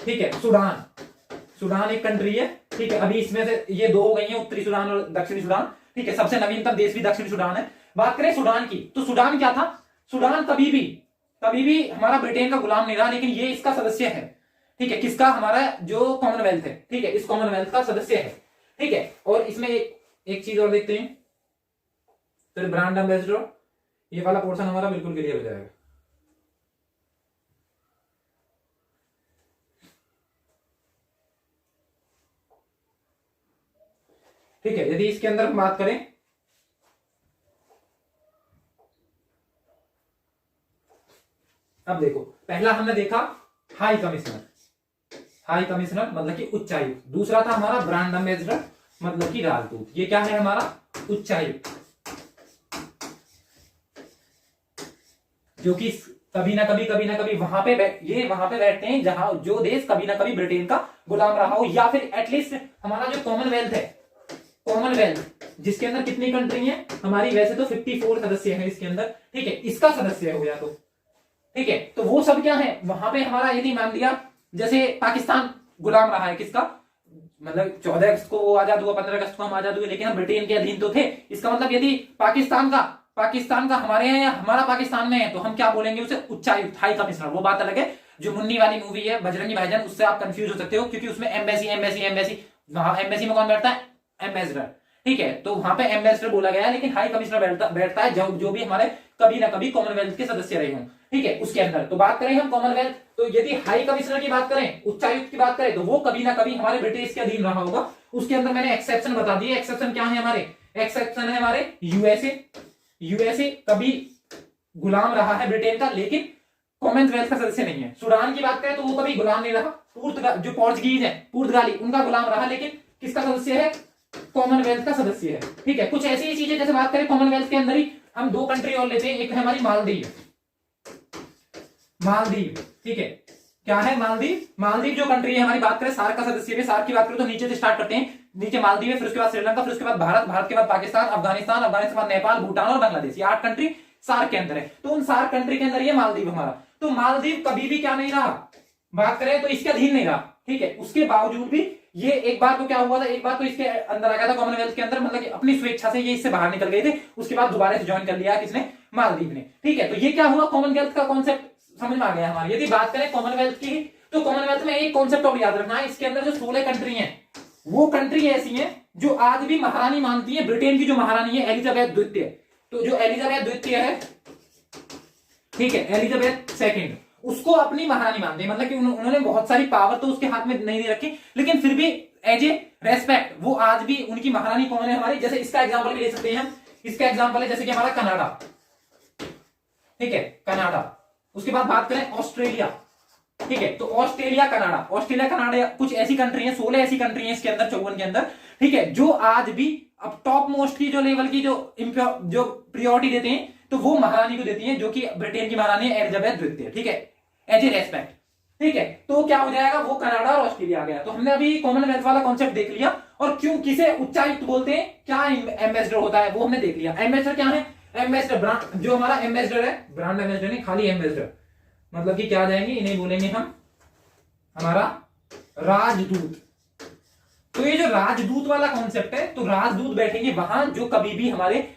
ठीक है, सूडान एक कंट्री है। ठीक है, अभी इसमें से ये दो हो गई है, उत्तरी सूडान और दक्षिणी सूडान। ठीक है, सबसे नवीनतम देश भी दक्षिणी सूडान है। बात करें सूडान की, तो सूडान क्या था, सूडान कभी भी हमारा ब्रिटेन का गुलाम नहीं रहा, लेकिन ये इसका सदस्य है। ठीक है, किसका, हमारा जो कॉमनवेल्थ है, ठीक है, इस कॉमनवेल्थ का सदस्य है। ठीक है, और इसमें एक चीज और देखते हैं, फिर ब्रांड एम्बेसडर, ये वाला पोर्शन हमारा बिल्कुल क्लियर हो जाएगा। ठीक है, यदि इसके अंदर हम बात करें, अब देखो, पहला हमने देखा हाई कमिश्नर मतलब कि उच्चायुक्त। दूसरा था हमारा ब्रांड एम्बेसडर मतलब कि राजदूत। ये क्या है, हमारा उच्चायुक्त, जो कि कभी ना कभी वहां पे बैठते हैं जहां जो देश कभी ना कभी ब्रिटेन का गुलाम रहा हो, या फिर एटलीस्ट हमारा जो कॉमनवेल्थ है, जिसके अंदर कितनी कंट्री है हमारी, वैसे तो 54 सदस्य हैं इसके अंदर। ठीक है, इसका सदस्य हो गया तो, ठीक है, तो वो सब क्या है, वहां पे हमारा यदि मान लिया जैसे पाकिस्तान गुलाम रहा है, किसका, मतलब 14 अगस्त को वो आजाद हुआ, 15 अगस्त को हम आजाद हुए, लेकिन हम ब्रिटेन के अधीन तो थे। इसका मतलब यदि पाकिस्तान का पाकिस्तान का हमारे यहाँ या हमारा पाकिस्तान में है तो हम क्या बोलेंगे उसे, उच्चायुक्त, हाई कमिश्नर। वो बात अलग है। जो मुन्नी वाली मूवी है बजरंगी भाईजान, उससे आप कंफ्यूज हो सकते हो, क्योंकि उसमें एम्बेसी एम्बेसी एम्बेसी, वहां एम्बेसी में कौन बैठता है, एम्बेसडर, ठीक है, तो वहां पे एम्बेसडर बोला गया है, लेकिन हाई कमिश्नर बैठता है जो भी हमारे कभी ना कभी कॉमनवेल्थ के सदस्य रहे हों, ठीक है, उसके अंदर। तो बात करें हम कॉमनवेल्थ, तो यदि हाई कमिश्नर की बात करें, उच्चायुक्त की बात करें, तो वो कभी ना कभी हमारे ब्रिटिश के अधीन रहा होगा। उसके अंदर मैंने एक्सेप्शन बता दिए। एक्सेप्शन क्या है हमारे, एक्सेप्शन है हमारे यूएसए कभी गुलाम रहा है ब्रिटेन का, लेकिन कॉमनवेल्थ का सदस्य नहीं है। सूडान की बात करें तो वो कभी गुलाम नहीं रहा, जो पोर्चुगीज है, पुर्तगाली, उनका गुलाम रहा, लेकिन किसका सदस्य है, कॉमनवेल्थ का सदस्य है, ठीक है। कुछ ऐसी ही चीजें, जैसे बात करें कॉमनवेल्थ के अंदर ही हम दो कंट्री और लेते हैं, एक है हमारी मालदीव, ठीक है, क्या है, मालदीव जो कंट्री है हमारी, बात करें सार्क का सदस्य है। सार्क की बात करें तो नीचे से स्टार्ट करते हैं, नीचे मालदीव है, फिर उसके बाद श्रीलंका, फिर उसके बाद भारत के बाद पाकिस्तान, अफगानिस्तान के बाद नेपाल, भूटान और बांग्लादेश, ये 8 कंट्री सार्क के अंदर है। तो उन सार्क कंट्री के अंदर ये मालदीव हमारा, तो मालदीव कभी भी क्या नहीं रहा, बात करें तो इसके अधीन नहीं रहा, ठीक है। उसके बावजूद भी ये एक बार तो क्या हुआ था, एक बार तो इसके अंदर आ गया था कॉमनवेल्थ के अंदर, मतलब कि अपनी स्वेच्छा से ये इससे बाहर निकल गए थे, उसके बाद दोबारा से ज्वाइन कर लिया किसने, मालदीव ने, ठीक है। तो ये क्या हुआ, कॉमनवेल्थ का कॉन्सेप्ट समझ में आ गया हमारे। यदि बात करें कॉमनवेल्थ की, तो कॉमनवेल्थ में एक कॉन्सेप्ट और याद रखना है, इसके अंदर जो 16 कंट्री हैं, वो कंट्री ऐसी हैं जो आज भी महारानी मानती है। ब्रिटेन की जो महारानी है एलिजाबेथ द्वितीय, तो जो एलिजाबेथ द्वितीय है, ठीक है, एलिजाबेथ सेकंड, उसको अपनी महारानी मानते हैं, मतलब कि उन्होंने बहुत सारी पावर तो उसके हाथ में नहीं दे रखी, लेकिन फिर भी एज ए रेस्पेक्ट वो आज भी उनकी महारानी कौन है हमारी। जैसे इसका एग्जांपल भी ले सकते हैं हम, इसका एग्जांपल है जैसे कि हमारा कनाडा, ठीक है, कनाडा। उसके बाद बात करें ऑस्ट्रेलिया, ठीक है, तो ऑस्ट्रेलिया कनाडा कुछ ऐसी कंट्री है, 16 ऐसी कंट्री है इसके अंदर, 54 के अंदर, ठीक है, जो आज भी अब टॉप मोस्ट की जो लेवल की जो प्रियोरिटी देते हैं, तो वो महारानी को देती है, जो कि ब्रिटेन की महारानी है एलिजाबेथ द्वितीय, ठीक है, एज ए रेस्पेक्ट, ठीक है। तो क्या हो जाएगा, वो कनाडा और ऑस्ट्रेलिया आ गया। तो हमने अभी कॉमनवेल्थ वाला कॉन्सेप्ट देख लिया, और क्यों किसे उच्चायुक्त बोलते हैं, क्या एम्बेसडर होता है, वो हमने देख लिया। एम्बेसडर क्या है, एम्बेसडर जो हमारा एम्बेसडर है, ब्रांड एम्बेसडर नहीं, खाली एम्बेसडर, मतलब कि क्या आ जाएंगे, इन्हें बोलेंगे हम हमारा राजदूत। तो ये जो राजदूत वाला कॉन्सेप्ट है, तो राजदूत बैठेंगे वहां जो कभी भी हमारे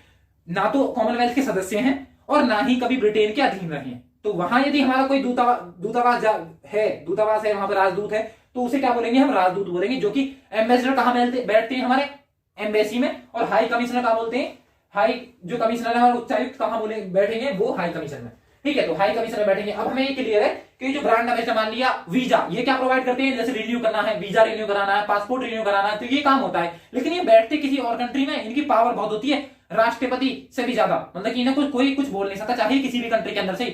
ना तो कॉमनवेल्थ के सदस्य हैं और ना ही कभी ब्रिटेन के अधीन रहे हैं। तो वहां यदि हमारा कोई दूतावास है, वहां पर राजदूत है, तो उसे क्या बोलेंगे, हम राजदूत बोलेंगे। जो कि एम्बेसडर कहां बैठते हैं हमारे एम्बेसी में, और हाई कमिश्नर कहां बोलते हैं, हाई जो कमिश्नर है हमारे उच्चायुक्त कहां बैठेंगे, वो हाई कमिश्नर में, ठीक है, तो हाई कमिश्नर बैठेंगे। अब हमें ये क्लियर है कि जो ब्रांड एम्बेसडर, मान लिया वीजा, ये क्या प्रोवाइड करते हैं, जैसे रिन्यू करना है, वीजा रिन्यू कराना है, पासपोर्ट रिन्यू कराना है, तो ये काम होता है। लेकिन ये बैठते किसी और कंट्री में, इनकी पावर बहुत होती है, राष्ट्रपति से भी ज्यादा, मतलब कि इन्हें कोई कुछ बोल नहीं सकता, चाहे किसी भी कंट्री के अंदर से,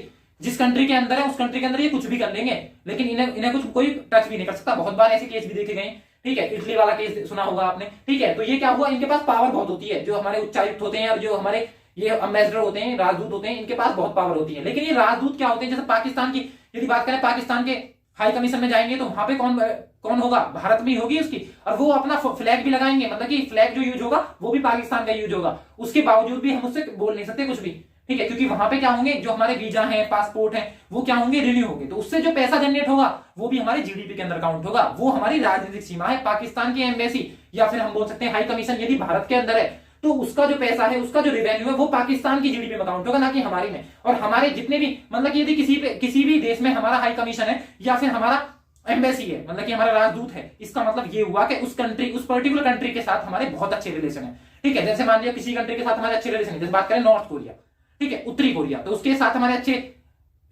जिस कंट्री के अंदर है उस कंट्री के अंदर ये कुछ भी कर लेंगे, लेकिन इन्हें कुछ कोई टच भी नहीं कर सकता। बहुत बार ऐसे केस भी देखे गए, ठीक है, इटली वाला केस सुना होगा आपने, ठीक है। तो ये क्या हुआ, इनके पास पावर बहुत होती है, जो हमारे उच्चायुक्त होते हैं और जो हमारे ये एम्बेसडर होते हैं, राजदूत होते हैं, इनके पास बहुत पावर होती है। लेकिन ये राजदूत क्या होते हैं, जैसे पाकिस्तान की यदि बात करें, पाकिस्तान के हाई कमीशन में जाएंगे तो वहां पे कौन होगा, भारत में होगी उसकी, और वो अपना फ्लैग भी लगाएंगे, मतलब कि फ्लैग जो यूज होगा वो भी पाकिस्तान का यूज होगा। उसके बावजूद भी हम उससे बोल नहीं सकते कुछ भी, ठीक है, क्योंकि वहां पे क्या होंगे, जो हमारे वीजा है, पासपोर्ट है, वो क्या होंगे, रिन्यू होंगे, तो उससे जो पैसा जनरेट होगा वो भी हमारे जीडीपी के अंदर काउंट होगा। वो हमारी राजनीतिक सीमा है। पाकिस्तान की एम्बेसी या फिर हम बोल सकते हैं हाई कमीशन यदि भारत के अंदर है, तो उसका जो पैसा है, उसका जो रेवेन्यू है, वो पाकिस्तान की जीडीपी में काउंट होगा, ना कि हमारी में। और हमारे जितने भी, मतलब कि यदि किसी भी देश में हमारा हाई कमीशन है या फिर हमारा एम्बेसी है, मतलब कि हमारा राजदूत है, इसका मतलब ये हुआ कि उस पर्टिकुलर कंट्री के साथ हमारे बहुत अच्छे रिलेशन है, ठीक है। जैसे मान लिया किसी कंट्री के साथ हमारे अच्छे रिलेशन है, जैसे बात करें नॉर्थ कोरिया, ठीक है, उत्तरी कोरिया, तो उसके साथ हमारे अच्छे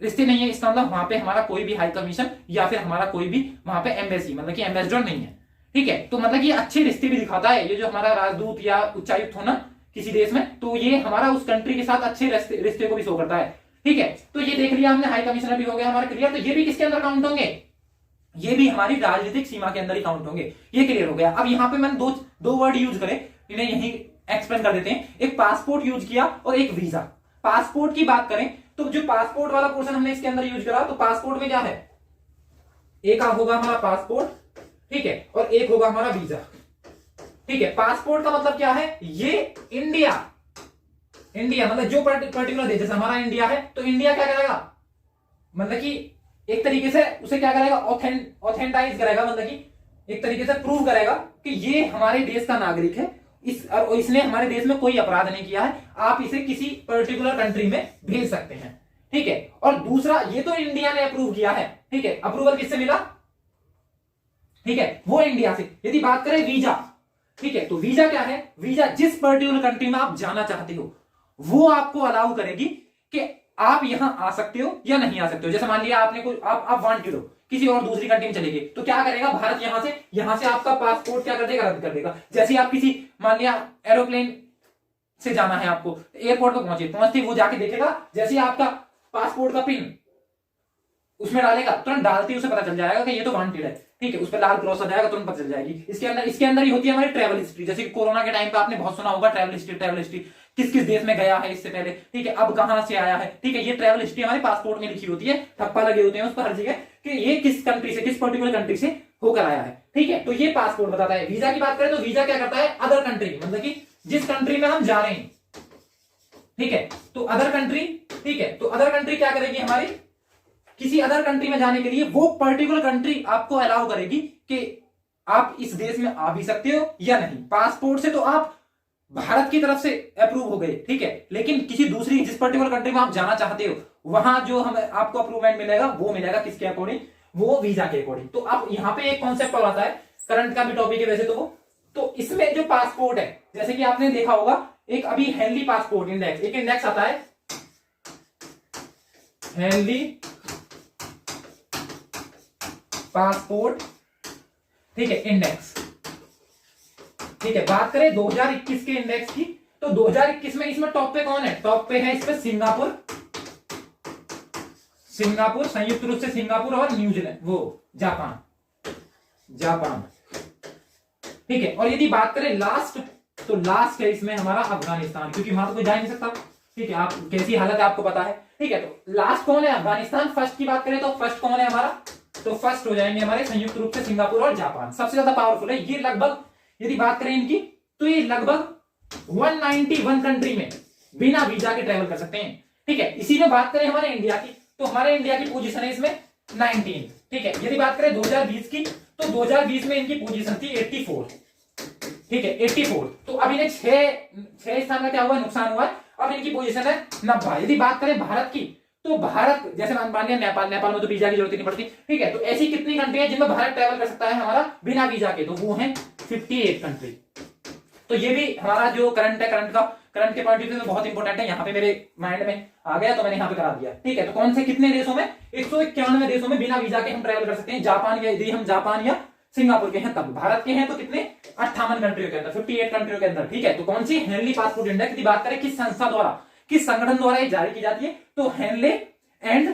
रिश्ते नहीं है, इसका मतलब वहां पे हमारा कोई भी हाई कमीशन या फिर हमारा कोई भी वहां पे एम्बेसी, मतलब कि एम्बेसडर नहीं है, ठीक है। तो मतलब ये अच्छे रिश्ते भी दिखाता है, ये जो हमारा राजदूत या उच्चायुक्त होना किसी देश में, तो ये हमारा उस कंट्री के साथ अच्छे रिश्ते को भी शो करता है, ठीक है। तो ये देख लिया हमने, हाई कमिश्नर भी हो गया हमारा क्लियर। तो ये भी किसके अंदर काउंट होंगे, ये भी हमारी राजनीतिक सीमा के अंदर ही काउंट होंगे, ये क्लियर हो गया। अब यहाँ पे मैंने दो वर्ड यूज करे, इन्हें यही एक्सप्लेन कर देते हैं। एक पासपोर्ट यूज किया और एक वीजा। पासपोर्ट की बात करें तो जो पासपोर्ट वाला पोर्शन हमने इसके अंदर यूज करा, तो पासपोर्ट में क्या है, एक होगा हमारा पासपोर्ट, ठीक है, और एक होगा हमारा वीजा, ठीक है। पासपोर्ट का मतलब क्या है, ये इंडिया मतलब जो पर्टिकुलर देश, जैसे हमारा इंडिया है, तो इंडिया क्या करेगा, मतलब कि एक तरीके से उसे क्या करेगा, ऑथेंटाइज करेगा, मतलब कि एक तरीके से प्रूव करेगा कि ये हमारे देश का नागरिक है और इसने हमारे देश में कोई अपराध नहीं किया है, आप इसे किसी पर्टिकुलर कंट्री में भेज सकते हैं, ठीक है। और दूसरा, ये तो इंडिया ने अप्रूव किया है, ठीक है, अप्रूवल किससे मिला, ठीक है, वो इंडिया से। यदि बात करें वीजा, ठीक है, तो वीजा क्या है, वीजा जिस पर्टिकुलर कंट्री में आप जाना चाहते हो वो आपको अलाउ करेगी कि आप यहां आ सकते हो या नहीं आ सकते हो। जैसे मान लिया आपने कोई आप वांटेड हो, किसी और दूसरी कंट्री में चले गए, तो क्या करेगा भारत, यहां से आपका पासपोर्ट क्या कर देगा, रद्द कर देगा। जैसे आप किसी, मान लिया एरोप्लेन से जाना है आपको, एयरपोर्ट पर पहुंचते वो जाके देखेगा, जैसे आपका पासपोर्ट का पिन उसमें डालेगा, तुरंत डालते ही उसे पता चल जाएगा कि ये तो वांटेड है, ठीक है, उस पर लाल क्रॉस आ जाएगा, तुरंत पता चल जाएगी। इसके अंदर ही होती है हमारी ट्रैवल हिस्ट्री। जैसे कि कोरोना के टाइम पे आपने बहुत सुना होगा ट्रैवल हिस्ट्री, किस किस देश में गया है इससे पहले, ठीक है, अब कहां से आया है, ठीक है, ये ट्रैवल हिस्ट्री हमारे पासपोर्ट में लिखी होती है, ठप्पा लगे होते हैं उस पर हर जगह कि ये किस कंट्री से, किस पर्टिकुलर कंट्री से होकर आया है, ठीक है। तो ये पासपोर्ट बताता है। वीजा की बात करें तो वीजा क्या करता है, अदर कंट्री, मतलब कि जिस कंट्री में हम जा रहे हैं, ठीक है, तो अदर कंट्री, ठीक है, तो अदर कंट्री क्या करेगी, हमारी किसी अदर कंट्री में जाने के लिए वो पर्टिकुलर कंट्री आपको अलाउ करेगी कि आप इस देश में आ भी सकते हो या नहीं। पासपोर्ट से तो आप भारत की तरफ से अप्रूव हो गए, ठीक है, लेकिन किसी दूसरी, जिस पर्टिकुलर कंट्री में आप जाना चाहते हो वहां जो हम आपको अप्रूवमेंट मिलेगा वो मिलेगा किसके अकॉर्डिंग, वो वीजा के अकॉर्डिंग। तो अब यहाँ पे एक कॉन्सेप्ट और आता है, करंट का भी टॉपिक है वैसे तो वो, तो इसमें जो पासपोर्ट है, जैसे कि आपने देखा होगा एक अभी हेनली पासपोर्ट इंडेक्स, एक इंडेक्स आता है हेनली पासपोर्ट, ठीक है, इंडेक्स, ठीक है। बात करें 2021 के इंडेक्स की, तो 2021 में इसमें टॉप पे कौन है, टॉप पे है इसमें सिंगापुर, संयुक्त रूप से सिंगापुर और न्यूजीलैंड, वो जापान, ठीक है। और यदि बात करें लास्ट, तो लास्ट है इसमें हमारा अफगानिस्तान, क्योंकि वहां तो कोई जा नहीं सकता, ठीक है, आप कैसी हालत है आपको पता है, ठीक है। तो लास्ट कौन है, अफगानिस्तान। फर्स्ट की बात करें तो फर्स्ट कौन है हमारा, तो फर्स्ट हो जाएंगे हमारे संयुक्त रूप से सिंगापुर और जापान, सबसे ज्यादा पावरफुल है ये। लगभग यदि बात करें इनकी, तो ये लगभग 191 कंट्री में बिना वीजा के ट्रेवल कर सकते हैं, ठीक है। इसी में बात करें हमारे इंडिया की, तो हमारे इंडिया की पोजीशन है इसमें 19, ठीक है। यदि बात करें 2020 की, तो 2020 में इनकी पोजीशन थी 84, ठीक है, 84। तो अब इन्हें 6 स्थान का क्या हुआ, नुकसान हुआ है, अब इनकी पोजीशन है 90। यदि बात करें भारत की, तो भारत, जैसे मान लिया नेपाल में तो वीजा की जरूरत नहीं पड़ती, ठीक है। तो ऐसी कितनी कंट्री है जिनमें भारत ट्रैवल कर सकता है हमारा बिना वीजा के, तो वो है 58 कंट्री। तो ये भी हमारा जो करंट है, करंट के पॉइंट ऑफ व्यू से बहुत इंपॉर्टेंट है, यहाँ पे मेरे माइंड में आ गया तो मैंने यहाँ पे करा दिया, ठीक है। तो कौन से कितने देशों में, 191 देशों में बिना वीजा के हम ट्रैवल कर सकते हैं। जापान, यदि हम जापान या सिंगापुर के हैं तब, भारत के हैं तो कितने, 58 कंट्रियों के अंदर, 58 कंट्रियों के अंदर, ठीक है। तो कौन सी, हेनली पासपोर्ट इंडेक्स की बात करें किस संस्था द्वारा, किस संगठन द्वारा ये जारी की जाती है, तो हेनले एंड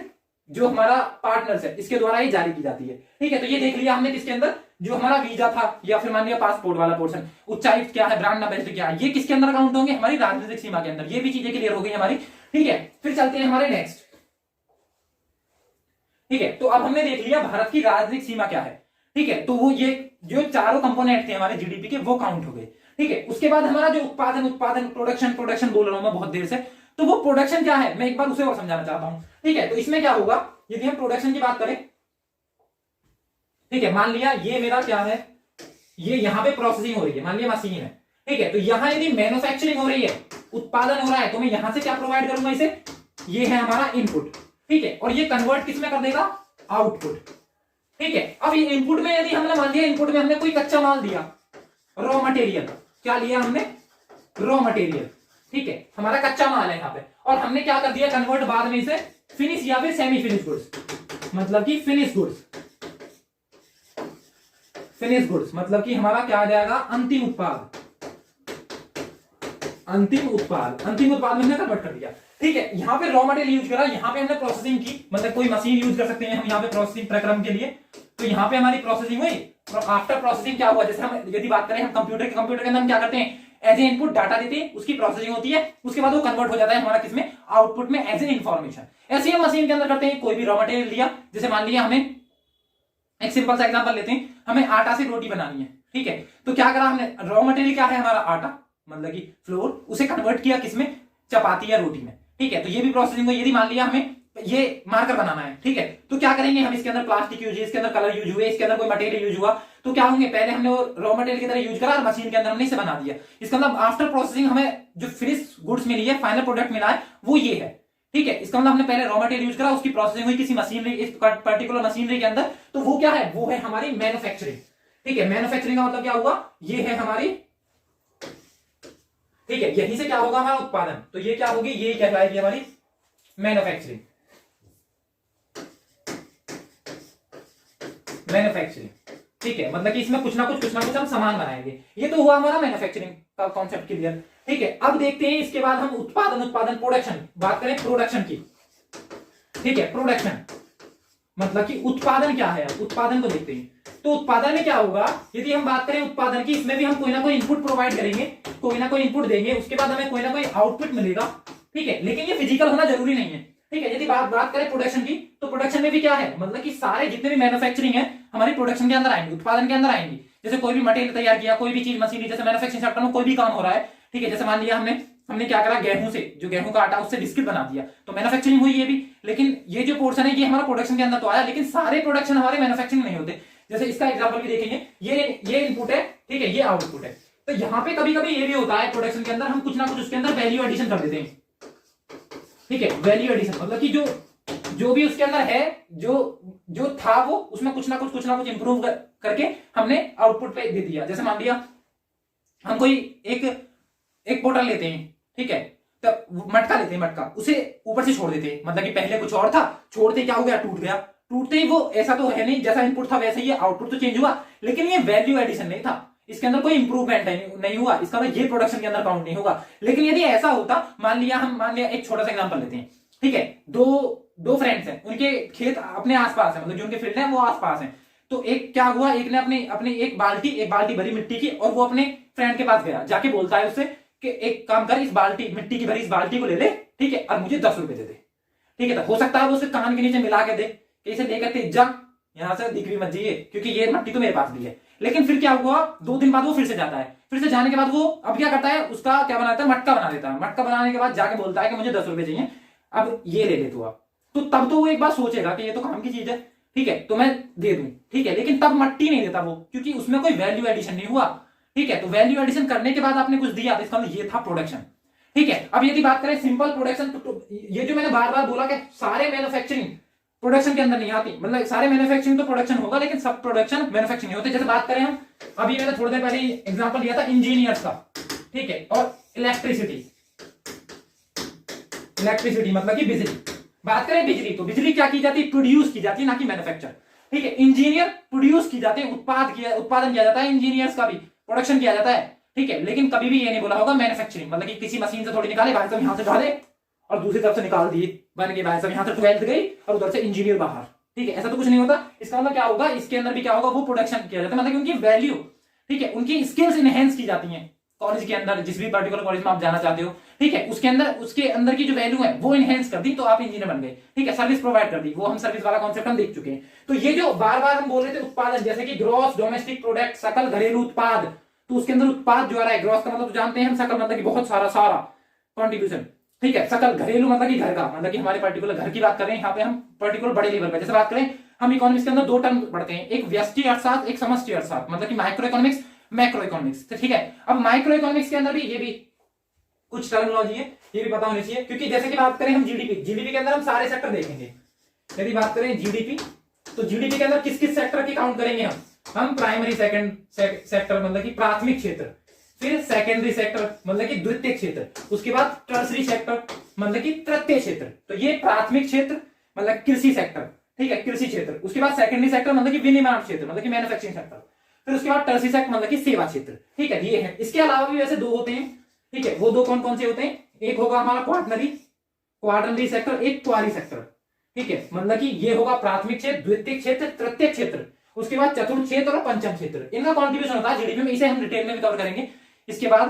जो हमारा पार्टनर्स है इसके द्वारा ये जारी की जाती है, ठीक है। तो ये देख लिया हमने किसके अंदर, जो हमारा वीजा था या फिर मान लिया पासपोर्ट वाला पोर्शन, उच्चायुक्त क्या है, ब्रांड एम्बेसडर क्या है, ये किसके अंदर काउंट होंगे, हमारी राजनीतिक सीमा के अंदर। ये भी चीजें क्लियर हो गई हमारी, ठीक है। फिर चलते हैं हमारे नेक्स्ट, ठीक है। तो अब हमने देख लिया भारत की राजनीतिक सीमा क्या है, ठीक है। तो वो ये जो चारों कंपोनेंट थे हमारे जीडीपी के, वो काउंट हो गए, ठीक है। उसके बाद हमारा जो उत्पादन प्रोडक्शन बोल रहा हूं मैं बहुत देर से, तो वो प्रोडक्शन क्या है, मैं एक बार उसे और समझाना चाहता हूं, ठीक है। तो इसमें क्या होगा, यदि हम प्रोडक्शन की बात करें, ठीक है, मान लिया ये मेरा क्या है, ये यहां पे प्रोसेसिंग हो रही है, मान लिया मशीन है, ठीक है। तो यहां यदि मैन्युफैक्चरिंग हो रही है, उत्पादन हो रहा है, तो मैं यहां से क्या प्रोवाइड करूंगा इसे, ये है हमारा इनपुट, ठीक है। और ये कन्वर्ट किसमें कर देगा, आउटपुट, ठीक है। अब ये इनपुट में यदि हमने मान लिया, इनपुट में हमने कोई कच्चा माल दिया, रॉ मटेरियल, क्या लिया हमने, रॉ मटेरियल, ठीक है, हमारा कच्चा माल है यहाँ पे, और हमने क्या कर दिया, कन्वर्ट बाद में इसे फिनिश या फिर सेमी फिनिश गुड्स, मतलब कि फिनिश गुड्स मतलब कि हमारा क्या आ जाएगा, अंतिम उत्पाद में हमने कन्वर्ट कर दिया, ठीक है। यहाँ पे रॉ मटेरियल यूज करा, यहाँ पे हमने प्रोसेसिंग की, मतलब कोई मशीन यूज कर सकते हैं हम यहाँ पे प्रोसेसिंग प्रक्रम के लिए। तो यहाँ पे हमारी प्रोसेसिंग हुई, और आफ्टर प्रोसेसिंग क्या हुआ, जैसे हम यदि बात करें हम कंप्यूटर के अंदर हम क्या करते हैं, एज ए इनपुट डाटा देते हैं, उसकी प्रोसेसिंग होती है, उसके बाद वो कन्वर्ट हो जाता है हमारा किसमें, आउटपुट में, एज ए इंफॉर्मेशन। ऐसे ही मशीन के अंदर करते हैं, कोई भी रॉ मटेरियल लिया, जैसे मान लिया हमें एक सिंपल सा एग्जांपल लेते हैं, हमें आटा से रोटी बनानी है, ठीक है। तो क्या करा हमने, रॉ मटेरियल क्या है हमारा, आटा, मतलब कि फ्लोर, उसे कन्वर्ट किया किसमें, चपाती या रोटी में, ठीक है। तो ये भी प्रोसेसिंग हुई। यदि मान लिया हमें ये मार्कर बनाना है, ठीक है। तो क्या करेंगे हम, इसके अंदर प्लास्टिक यूज है, इसके अंदर कलर यूज हुए, इसके अंदर कोई मटेरियल यूज हुआ, तो क्या होंगे, पहले हमने वो रॉ मटेरियल की तरह यूज करा और मशीन के अंदर हमने इसे बना दिया। इसका मतलब आफ्टर प्रोसेसिंग हमें जो फिनिश गुड्स मिली है, फाइनल प्रोडक्ट मिला है, वो ये है, ठीक है। इसका मतलब हमने पहले रॉ मटेरियल यूज करा, उसकी प्रोसेसिंग हुई किसी मशीनरी, इस पर्टिकुलर मशीनरी के अंदर, तो वो क्या है, वो है हमारी मैन्युफैक्चरिंग, ठीक है। मैन्युफैक्चरिंग का मतलब क्या हुआ, ये है हमारी, ठीक है, यहीं से क्या होगा हमारा उत्पादन, तो ये क्या होगी, ये कहलाएगी हमारी मैन्युफैक्चरिंग। मैन्युफैक्चरिंग, ठीक है, मतलब कि इसमें कुछ ना कुछ हम सामान बनाएंगे। ये तो हुआ हमारा मैन्युफैक्चरिंग का कॉन्सेप्ट क्लियर, ठीक है। अब देखते हैं इसके बाद हम उत्पादन प्रोडक्शन, बात करें प्रोडक्शन की, ठीक है। प्रोडक्शन मतलब कि उत्पादन क्या है, उत्पादन को देखते हैं। तो उत्पादन में क्या होगा, यदि हम बात करें उत्पादन की, इसमें भी हम कोई ना कोई इनपुट प्रोवाइड करेंगे, कोई ना कोई इनपुट देंगे, उसके बाद हमें कोई ना कोई आउटपुट मिलेगा, ठीक है। लेकिन ये फिजिकल होना जरूरी नहीं है, ठीक है। यदि बात करें प्रोडक्शन की, तो प्रोडक्शन में भी क्या है, मतलब कि सारे जितने भी मैन्युफैक्चरिंग है हमारी प्रोडक्शन के अंदर आएंगे, उत्पादन के अंदर आएंगी। जैसे कोई भी मटेरियल तैयार किया, कोई भी चीज मशीनरी, जैसे मैन्युफैक्चरिंग सेक्टर में कोई भी काम हो रहा है, ठीक है। जैसे मान लिया हमने क्या करा, गेहूं से, जो गेहूं का आटा उससे बिस्किट बना दिया, तो मैन्युफैक्चरिंग हुई ये भी। लेकिन ये जो पोर्शन है ये हमारा प्रोडक्शन के अंदर तो आया, लेकिन सारे प्रोडक्शन हमारे मैन्युफैक्चरिंग नहीं होते। जैसे इसका एग्जांपल भी देखेंगे, ये इनपुट है, ठीक है, ये आउटपुट है। तो यहाँ पे कभी कभी ये भी होता है प्रोडक्शन के अंदर, हम कुछ ना कुछ उसके अंदर वैल्यू एडिशन कर देते हैं, ठीक है। वैल्यू एडिशन मतलब कि जो भी उसके अंदर है, जो था वो, उसमें कुछ ना कुछ इंप्रूव करके हमने आउटपुट पे दे दिया। जैसे मान लिया हम कोई एक बोतल लेते हैं, ठीक है, तो मटका लेते हैं, मटका उसे ऊपर से छोड़ देते हैं, मतलब कि पहले कुछ और था, छोड़ते क्या हो गया, टूट गया। टूटते ही वो ऐसा तो है नहीं, जैसा इनपुट था वैसे ही आउटपुट तो चेंज हुआ, लेकिन ये वैल्यू एडिशन नहीं था, इसके अंदर कोई इंप्रूवमेंट नहीं हुआ, इसका मतलब ये प्रोडक्शन के अंदर काउंट नहीं होगा। लेकिन यदि ऐसा होता, मान लिया एक छोटा सा एग्जांपल लेते हैं, ठीक है। दो फ्रेंड्स हैं, उनके खेत अपने आसपास है, मतलब जो उनके फील्ड है वो आसपास है। तो एक क्या हुआ, एक ने अपने एक बाल्टी भरी मिट्टी की, और वो अपने फ्रेंड के पास गया, जाके बोलता है उससे कि एक काम कर, इस बाल्टी मिट्टी की भरी इस बाल्टी को ले ले, ठीक है, और मुझे 10 रुपए दे दे, ठीक है। तो हो सकता है वो उसे कान के नीचे मिला के दे कि इसे लेकर तेज जा, यहां से दिख भी मत जाइए, क्योंकि ये मिट्टी तो मेरे पास भी है। लेकिन फिर क्या हुआ, 2 दिन बाद वो फिर से जाता है, फिर से जाने के बाद वो अब क्या करता है, उसका क्या बनाता है, मटका बना देता है। मटका बनाने के बाद जाके बोलता है कि मुझे 10 रुपए चाहिए, अब ये ले ले तू। अब तो तब तो वो एक बार सोचेगा कि ये तो काम की चीज है, ठीक है, तो मैं दे दूं, ठीक है। लेकिन तब मट्टी नहीं देता वो, क्योंकि उसमें कोई वैल्यू एडिशन नहीं हुआ, ठीक है। तो वैल्यू एडिशन करने के बाद आपने कुछ दिया, तो इसका मतलब ये था प्रोडक्शन, ठीक है। अब यदि बात करें सिंपल प्रोडक्शन, तो ये जो मैंने बार बार बोला कि सारे मैन्युफैक्चरिंग प्रोडक्शन के अंदर नहीं आती, मतलब सारे मैन्युफैक्चरिंग तो प्रोडक्शन होगा, लेकिन सब प्रोडक्शन मैन्युफैक्चरिंग नहीं होते। जैसे बात करें हम, अभी मैंने थोड़ी देर पहले एग्जांपल दिया था इंजीनियर्स का, ठीक है, और इलेक्ट्रिसिटी मतलब कि बिजली। बात करें बिजली, तो बिजली क्या की जाती है, प्रोड्यूस की जाती है, ना कि मैन्युफैक्चर, ठीक है। इंजीनियर प्रोड्यूस की जाती है, उत्पादन किया जाता है, इंजीनियर्स का भी प्रोडक्शन किया जाता है, ठीक है। लेकिन कभी भी ये नहीं बोला होगा मैन्युफैक्चरिंग, मतलब कि किसी मशीन से थोड़ी निकाले, भाई साहब यहां से डाले और दूसरी तरफ से निकाल दिए, बन गए भाई साहब, यहां से 12th गई और उधर से इंजीनियर बाहर, ठीक है। ऐसा तो कुछ नहीं होता। इसका मतलब क्या होगा, इसके अंदर भी क्या होगा, वो प्रोडक्शन किया जाता है, मतलब कि उनकी वैल्यू, ठीक है, उनकी स्किल्स इनहेंस की जाती हैं कॉलेज के अंदर, जिस भी पर्टिकुलर कॉलेज में आप जाना चाहते हो, ठीक है, उसके अंदर की जो वैल्यू है वो इनहेंस कर दी, तो आप इंजीनियर बन गए, ठीक है। सर्विस प्रोवाइड कर दी, वो हम सर्विस वाला कॉन्सेप्ट हम देख चुके हैं। तो ये जो बार बार हम बोल रहे थे उत्पादन, जैसे कि ग्रॉस डोमेस्टिक प्रोडक्ट, सकल घरेलू उत्पाद, तो उसके अंदर उत्पाद जो आ रहा है, ग्रॉस का मतलब तो जानते हैं हम, सकल मतलब कि बहुत सारा कॉन्ट्रीब्यूशन, ठीक है। सकल घरेलू मतलब कि घर का, मतलब कि हमारे पर्टिकुलर घर की बात करें, यहाँ पे हम पर्टिकुलर बड़े लेवल पे, जैसे बात करें हम इकोनॉमिक्स के अंदर 2 टर्म पढ़ते हैं, एक व्यष्टि अर्थशास्त्र, एक समष्टि अर्थशास्त्र, मतलब कि माइक्रो इकोनॉमिक्स, मैक्रो इकोनॉमिक्स, ठीक है। अब माइक्रो इकोनॉमिक्स के अंदर भी ये भी कुछ टर्मिनोलॉजी है, ये भी पता होनी चाहिए, क्योंकि जैसे कि बात करें हम जीडीपी के अंदर हम सारे सेक्टर देखेंगे। यदि बात करें जीडीपी, तो जीडीपी के अंदर किस किस सेक्टर की काउंट करेंगे हम प्राइमरी सेक्टर मतलब कि प्राथमिक क्षेत्र, फिर सेकेंडरी सेक्टर मतलब कि द्वितीय क्षेत्र, उसके बाद टर्सरी सेक्टर मतलब कि तृतीय क्षेत्र। तो ये प्राथमिक क्षेत्र मतलब कृषि सेक्टर, ठीक है, कृषि क्षेत्र। उसके बाद सेकेंडरी सेक्टर मतलब कि विनिर्माण क्षेत्र, मतलब कि मैन्युफैक्चरिंग सेक्टर। फिर उसके बाद टर्सरी सेक्टर मतलब कि सेवा क्षेत्र, ठीक है, ये है। इसके अलावा भी वैसे 2 होते हैं, ठीक है। वो 2 कौन कौन से होते हैं, एक होगा हमारा क्वार्टरली सेक्टर, एक क्वारी सेक्टर, ठीक है, मतलब कि ये होगा प्राथमिक क्षेत्र, द्वितीय क्षेत्र, तृतीय क्षेत्र, उसके बाद चतुर्थ क्षेत्र और पंचम क्षेत्र। इनका कॉन्ट्रीब्यूशन होता है जीडीपी में, इसे हम डिटेल में भी कवर करेंगे इसके बाद,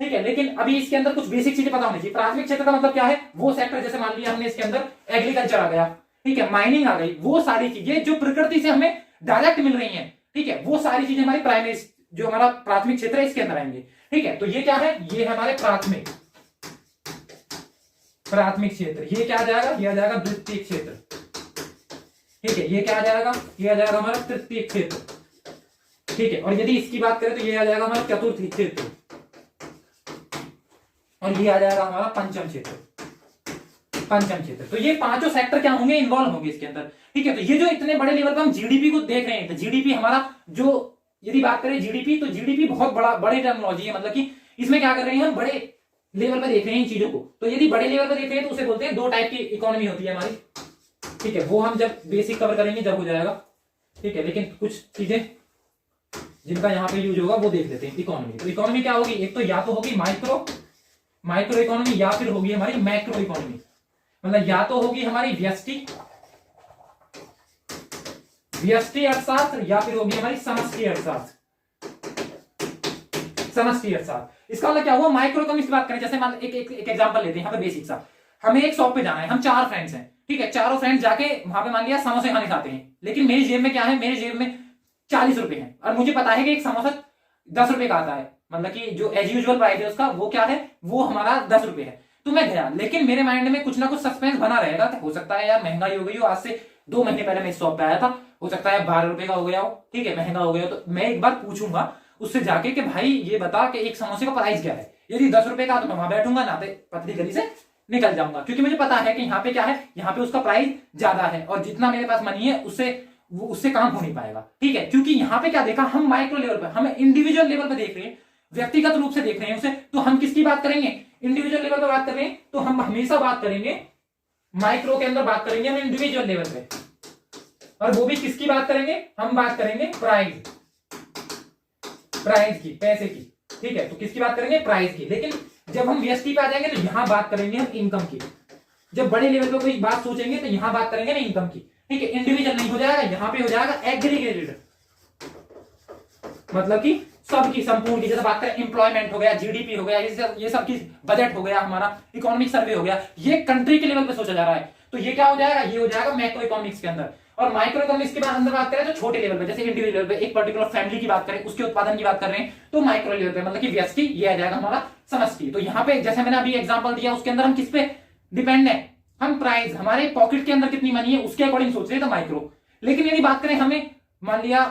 ठीक है। लेकिन अभी इसके अंदर कुछ बेसिक चीजें पता होनी चाहिए। प्राथमिक क्षेत्र का मतलब क्या है, वो सेक्टर, जैसे मान लिया हमने इसके अंदर एग्रीकल्चर आ गया, ठीक है, माइनिंग आ गई, वो सारी चीजें जो प्रकृति से हमें डायरेक्ट मिल रही हैं, ठीक है, वो सारी चीजें हमारी प्राइमरी, जो हमारा प्राथमिक क्षेत्र है, इसके अंदर आएंगे, ठीक है। तो ये क्या है, ये है हमारे प्राथमिक, प्राथमिक क्षेत्र। ये क्या आ जाएगा, ये आ जाएगा द्वितीय क्षेत्र। ठीक है, ये क्या आ जाएगा, ये आ जाएगा हमारा तृतीय क्षेत्र। ठीक है, और यदि इसकी बात करें तो ये आ जाएगा हमारा चतुर्थ क्षेत्र, और ये आ जाएगा हमारा पंचम क्षेत्र। पंचम क्षेत्र। तो ये पांचों सेक्टर क्या होंगे, इन्वॉल्व होंगे इसके अंदर। ठीक है, तो ये जो इतने बड़े लेवल पर हम जीडीपी को देख रहे हैं, तो जीडीपी हमारा जो, यदि बात करें जीडीपी, तो जीडीपी बहुत बड़े टर्मिनोलॉजी है, मतलब कि इसमें क्या कर रहे हैं हम, बड़े लेवल पर देख रहे हैं इन चीजों को। तो यदि बड़े लेवल पर देख रहे हैं तो उसे बोलते हैं, दो टाइप की इकोनॉमी होती है हमारी। ठीक है, वो हम जब बेसिक कवर करेंगे जब हो जाएगा। ठीक है, लेकिन कुछ चीजें जिनका यहाँ पे यूज होगा वो देख लेते हैं। इकोनॉमी, तो इकोनॉमी क्या होगी, एक तो या तो होगी माइक्रो इकोनॉमी, या फिर होगी हमारी मैक्रो इकोनॉमी। मतलब या तो होगी हमारी व्यष्टि अर्थशास्त्र, या फिर होगी हमारी समष्टि अर्थशास्त्र। इसका मतलब क्या हुआ, माइक्रो इकोनॉमिक्स की बात करें, जैसे मान एक एग्जांपल लेते हैं यहाँ पे बेसिक सा। हमें एक शॉप पे जाना है, हम 4 फ्रेंड्स हैं। ठीक है, चारों फ्रेंड्स जाके वहां पे मान लिया समोसे खाने खाते हैं, लेकिन मेरी जेब में क्या है, मेरी जेब में 40 रुपए है, और मुझे पता है कि एक समोसा 10 रुपए का आता है, मतलब कि जो एज यूजुअल प्राइस है उसका वो क्या है, वो हमारा 10 रुपए है। तो मैं गया, लेकिन मेरे माइंड में कुछ ना कुछ सस्पेंस बना रहेगा। तो हो सकता है यार महंगाई हो गई हो, आज से 2 महीने पहले मैं इस शॉप पे आया था, हो सकता है 12 रुपए का हो गया हो। ठीक है, महंगा हो गया हो, तो मैं एक बार पूछूंगा उससे जाके कि भाई ये बता कि एक समोसे का प्राइस क्या है। यदि 10 रुपए का तो मैं वहां बैठूंगा ना, पतली गली से निकल जाऊंगा, क्योंकि मुझे पता है कि यहाँ पे क्या है, यहाँ पे उसका प्राइस ज्यादा है, और जितना मेरे पास मनी है उससे काम हो नहीं पाएगा। ठीक है, क्योंकि यहाँ पे क्या देखा, हम माइक्रो लेवल पर, हम इंडिविजुअल लेवल पर देख रहे हैं, व्यक्तिगत रूप से देख रहे हैं उसे। तो हम किसकी बात करेंगे, इंडिविजुअल लेवल पर बात कर रहे हैं, तो हम हमेशा बात करेंगे माइक्रो के अंदर, बात करेंगे हम इंडिविजुअल लेवल पे। और वो भी किसकी बात करेंगे, हम बात करेंगे प्राइस की, पैसे की। ठीक है, तो किसकी बात करेंगे, प्राइस की। लेकिन जब हम व्यष्टि पे आ जाएंगे तो यहां बात करेंगे हम इनकम की। जब बड़े लेवल पर कोई बात सोचेंगे तो यहां बात करेंगे ना इनकम की। ठीक है, इंडिविजुअल नहीं हो जाएगा, यहां पे हो जाएगा एग्रीगेटेड, मतलब कि सबकी संपूर्ण की। जैसे बात करें एम्प्लॉयमेंट हो गया, जीडीपी हो गया, ये सब की बजट हो गया, हमारा इकोनॉमिक सर्वे हो गया, ये कंट्री के लेवल पे सोचा जा रहा है। तो ये क्या हो जाएगा, ये हो जाएगा मैक्रो इकोनॉमिक्स के अंदर। और माइक्रो इकोनॉमिक्स के अंदर बात करें तो छोटे लेवल पे, जैसे इंडिविजुअल लेवल पे एक पर्टिकुलर फैमिली की बात करें, उसके उत्पादन की बात कर रहे हैं, तो माइक्रो लेवल पे मतलब कि व्यष्टि, ये आ जाएगा हमारा समष्टि। तो यहाँ पे जैसे मैंने अभी एग्जांपल दिया, उसके अंदर हम किस पे डिपेंड है, हम प्राइस, हमारे पॉकेट के अंदर कितनी मनी है उसके अकॉर्डिंग सोच रहे हैं, तो माइक्रो। लेकिन यदि बात करें, हमें मान लिया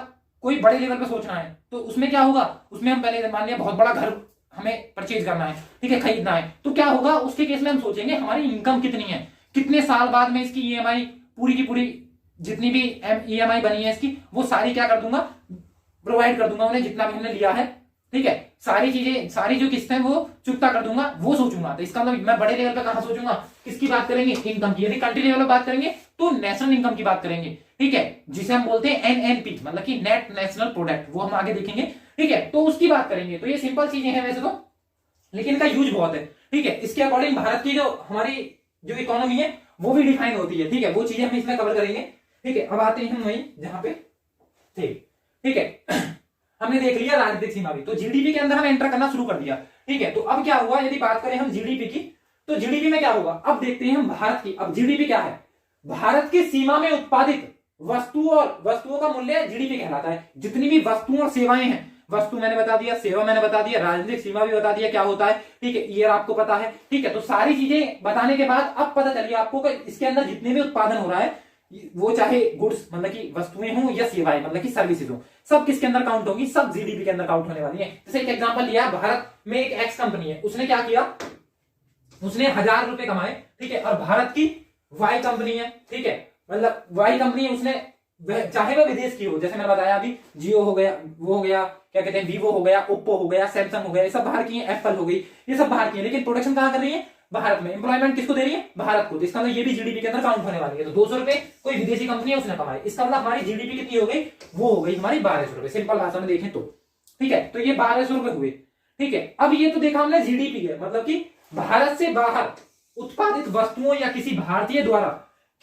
कोई बड़े लेवल पे सोचना है, तो उसमें क्या होगा, उसमें हम पहले मान लिया बहुत बड़ा घर हमें परचेज करना है, ठीक है, खरीदना है, तो क्या होगा, उसके केस में हम सोचेंगे हमारी इनकम कितनी है, कितने साल बाद में इसकी ईएमआई पूरी की पूरी, जितनी भी ईएमआई बनी है इसकी, वो सारी क्या कर दूंगा, प्रोवाइड कर दूंगा उन्हें, जितना भी हमने लिया है। ठीक है, सारी चीजें, सारी जो किस्तें वो चुकता कर दूंगा, वो सोचूंगा। तो इसका मतलब मैं बड़े लेवल पे कहां सोचूंगा, किसकी बात करेंगे, इनकम की। यदि कंट्री लेवल पे बात करेंगे तो नेशनल इनकम की बात करेंगे। ठीक है, जिसे हम बोलते हैं एनएनपी, मतलब कि नेट नेशनल प्रोडक्ट, वो हम आगे देखेंगे। ठीक है, तो उसकी बात करेंगे। तो ये सिंपल चीजें हैं वैसे तो, लेकिन इनका यूज बहुत है। ठीक है, इसके अकॉर्डिंग भारत की जो हमारी जो इकोनॉमी है वो भी डिफाइन होती है। ठीक है, वो चीजें हम इसमें कवर करेंगे। ठीक है, अब आते हैं हम वहीं जहां पे थे। ठीक है, हमने देख लिया राजनीतिक सीमा भी, तो जीडीपी के अंदर हम एंटर करना शुरू कर दिया। ठीक है, तो अब क्या हुआ, यदि बात करें हम जीडीपी की, तो जीडीपी में क्या होगा, अब देखते हैं हम भारत की। अब जीडीपी क्या है, भारत की सीमा में उत्पादित वस्तुओं का मूल्य जीडीपी कहलाता है। जितनी भी वस्तुओं और सेवाएं हैं, वस्तु मैंने बता दिया, सेवा मैंने बता दिया, राजनीतिक सीमा भी बता दिया क्या होता है। ठीक है, ये आपको पता है। ठीक है, तो सारी चीजें बताने के बाद अब पता चलिए आपको कि इसके अंदर जितने भी उत्पादन हो रहा है, वो चाहे गुड्स मतलब कि वस्तुएं हों या सेवाएं मतलब कि सर्विसेज हो, सब किसके अंदर काउंट होंगी, सब जीडीपी के अंदर काउंट होने वाली है। जैसे एक एग्जांपल लिया, भारत में एक एक्स कंपनी है, उसने क्या किया, उसने 1000 रुपए कमाए। ठीक है, और भारत की वाई कंपनी है, ठीक है, मतलब वाई कंपनी है, उसने चाहे वह विदेश की हो, जैसे मैंने बताया अभी, जियो हो गया, वो हो गया, क्या कहते हैं, वीवो हो गया, ओप्पो हो गया, सैमसंग हो गया, ये सब बाहर की है, एप्पल हो गई, ये सब बाहर की है, लेकिन प्रोडक्शन कहां कर रही है, भारत में। एम्प्लॉयमेंट किसको दे रही है, भारत को। तो इसका मतलब ये भी जीडीपी के अंदर काउंट होने वाली है। तो 200 रुपए कोई विदेशी कंपनी है उसने कमाई, इसका मतलब हमारी जीडीपी कितनी हो गई, वो हो गई हमारी 1200 रुपए, सिंपल भाषा में देखें तो। ठीक है, तो ये 1200 रुपए हुए। ठीक है, अब ये तो देखा हमने जीडीपी है, मतलब कि भारत से बाहर उत्पादित वस्तुओं या किसी भारतीय द्वारा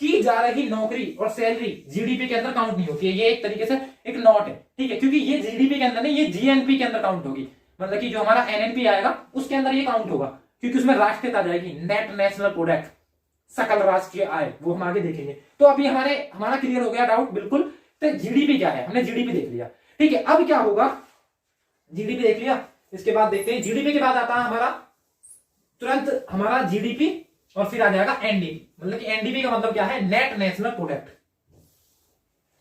की जा रही नौकरी और सैलरी जीडीपी के अंदर काउंट नहीं होती है। ये एक तरीके से एक नॉट है। ठीक है, क्योंकि ये जीडीपी के अंदर नहीं, ये जीएनपी के अंदर काउंट होगी, मतलब कि जो हमारा एनएनपी आएगा उसके अंदर ये काउंट होगा, क्योंकि उसमें राष्ट्रीयता जाएगी, नेट नेशनल प्रोडक्ट, सकल राष्ट्रीय आय, वो हम आगे देखेंगे। तो अभी हमारा क्लियर हो गया डाउट बिल्कुल। तो जीडीपी क्या है, हमने जीडीपी देख लिया। ठीक है, अब क्या होगा, जीडीपी देख लिया, इसके बाद देखते हैं जीडीपी के बाद आता है हमारा तुरंत हमारा जीडीपी और फिर आ जाएगा एनडीपी। मतलब कि एनडीपी का मतलब क्या है, नेट नेशनल प्रोडक्ट।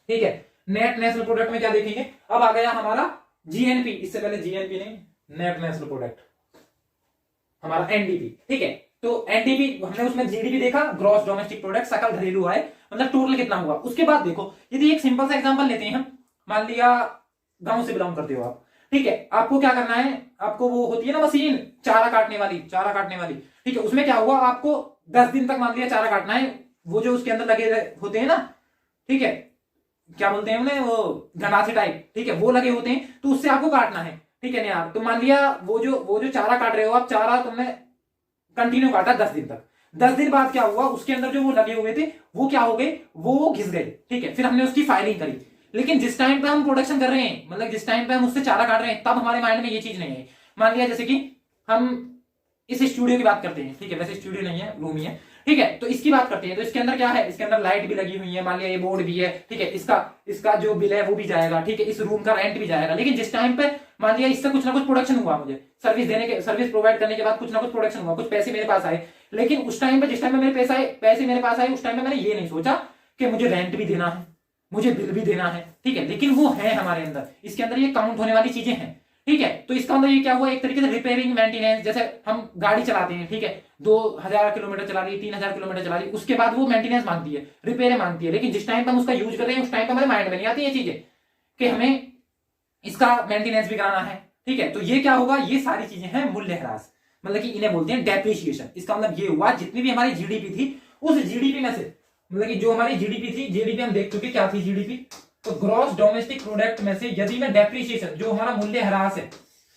ठीक है, नेट नेशनल प्रोडक्ट में क्या देखेंगे, अब आ गया हमारा जीएनपी, इससे पहले जीएनपी नहीं, नेट नेशनल प्रोडक्ट हमारा एनडीपी। ठीक है, तो एनडीपी हमने उसमें जीडीपी देखा, ग्रॉस डोमेस्टिक प्रोडक्ट, सकल घरेलू आय, मतलब टोटल कितना हुआ। उसके बाद देखो, यदि एक सिंपल सा एग्जांपल लेते हैं हम, मान लिया गांव से बिलोंग करते हो आप, ठीक है, आपको क्या करना है, आपको वो होती है ना मशीन चारा काटने वाली, ठीक है, उसमें क्या हुआ, आपको 10 दिन तक मान लिया चारा काटना है, वो जो उसके अंदर लगे होते हैं ना, ठीक है, क्या बोलते हैं उन्हें, वो गंडासे टाइप, ठीक है, वो लगे होते हैं, तो उससे आपको काटना है। ठीक है ना यार, तो मान लिया वो जो चारा काट रहे हो आप, चारा तुमने कंटिन्यू काटा 10 दिन तक, 10 दिन बाद क्या हुआ, उसके अंदर जो वो लगे हुए थे वो क्या हो गए, वो घिस गए। ठीक है, फिर हमने उसकी फाइलिंग करी, लेकिन जिस टाइम पे हम प्रोडक्शन कर रहे हैं, मतलब जिस टाइम पे हम उससे चारा काट रहे हैं, तब हमारे माइंड में ये चीज नहीं है। मान लिया जैसे कि हम इस स्टूडियो की बात करते हैं, ठीक है, वैसे स्टूडियो नहीं है, रूम ही है, ठीक है, तो इसकी बात करते हैं, तो इसके अंदर क्या है, इसके अंदर लाइट भी लगी हुई है, मान लिया ये बोर्ड भी है, ठीक है, इसका जो बिल है वो भी जाएगा, ठीक है, इस रूम का रेंट भी जाएगा। लेकिन जिस टाइम पे मान लिया इससे कुछ ना कुछ प्रोडक्शन हुआ, मुझे सर्विस प्रोवाइड करने के बाद कुछ ना कुछ प्रोडक्शन हुआ, कुछ पैसे मेरे पास आए, लेकिन उस टाइम पे जिस टाइम पे मेरे पैसे मेरे पास आए, उस टाइम पे मैंने ये नहीं सोचा कि मुझे रेंट भी देना है, मुझे बिल भी देना है, ठीक है, लेकिन वो है हमारे अंदर, इसके अंदर ये काउंट होने वाली चीजें हैं। ठीक है, तो इसका मतलब ये क्या हुआ, एक तरीके से रिपेयरिंग मेंटेनेंस, जैसे हम गाड़ी चलाते हैं, ठीक है, 2000 किलोमीटर चला रही, 3000 किलोमीटर चला रही, उसके बाद वो मेंटेनेंस मांगती है, रिपेयर मांगती है, लेकिन जिस टाइम पर हम उसका यूज कर रहे हैं, उस टाइम पर हमारे माइंड में नहीं आती ये चीजें कि हमें इसका मेंटेनेंस भी कराना है। ठीक है, तो ये क्या होगा, ये सारी चीजें हैं मूल्यह्रास, मतलब कि इन्हें बोलते हैं डेप्रिसिएशन। इसका मतलब ये हुआ, जितनी भी हमारी जीडीपी थी, उस जीडीपी में से, मतलब कि जो हमारी जीडीपी थी, जीडीपी हम देख चुके क्या थी जीडीपी, तो ग्रॉस डोमेस्टिक प्रोडक्ट में से यदि मैं डेप्रिसिएशन, जो हमारा मूल्यह्रास है,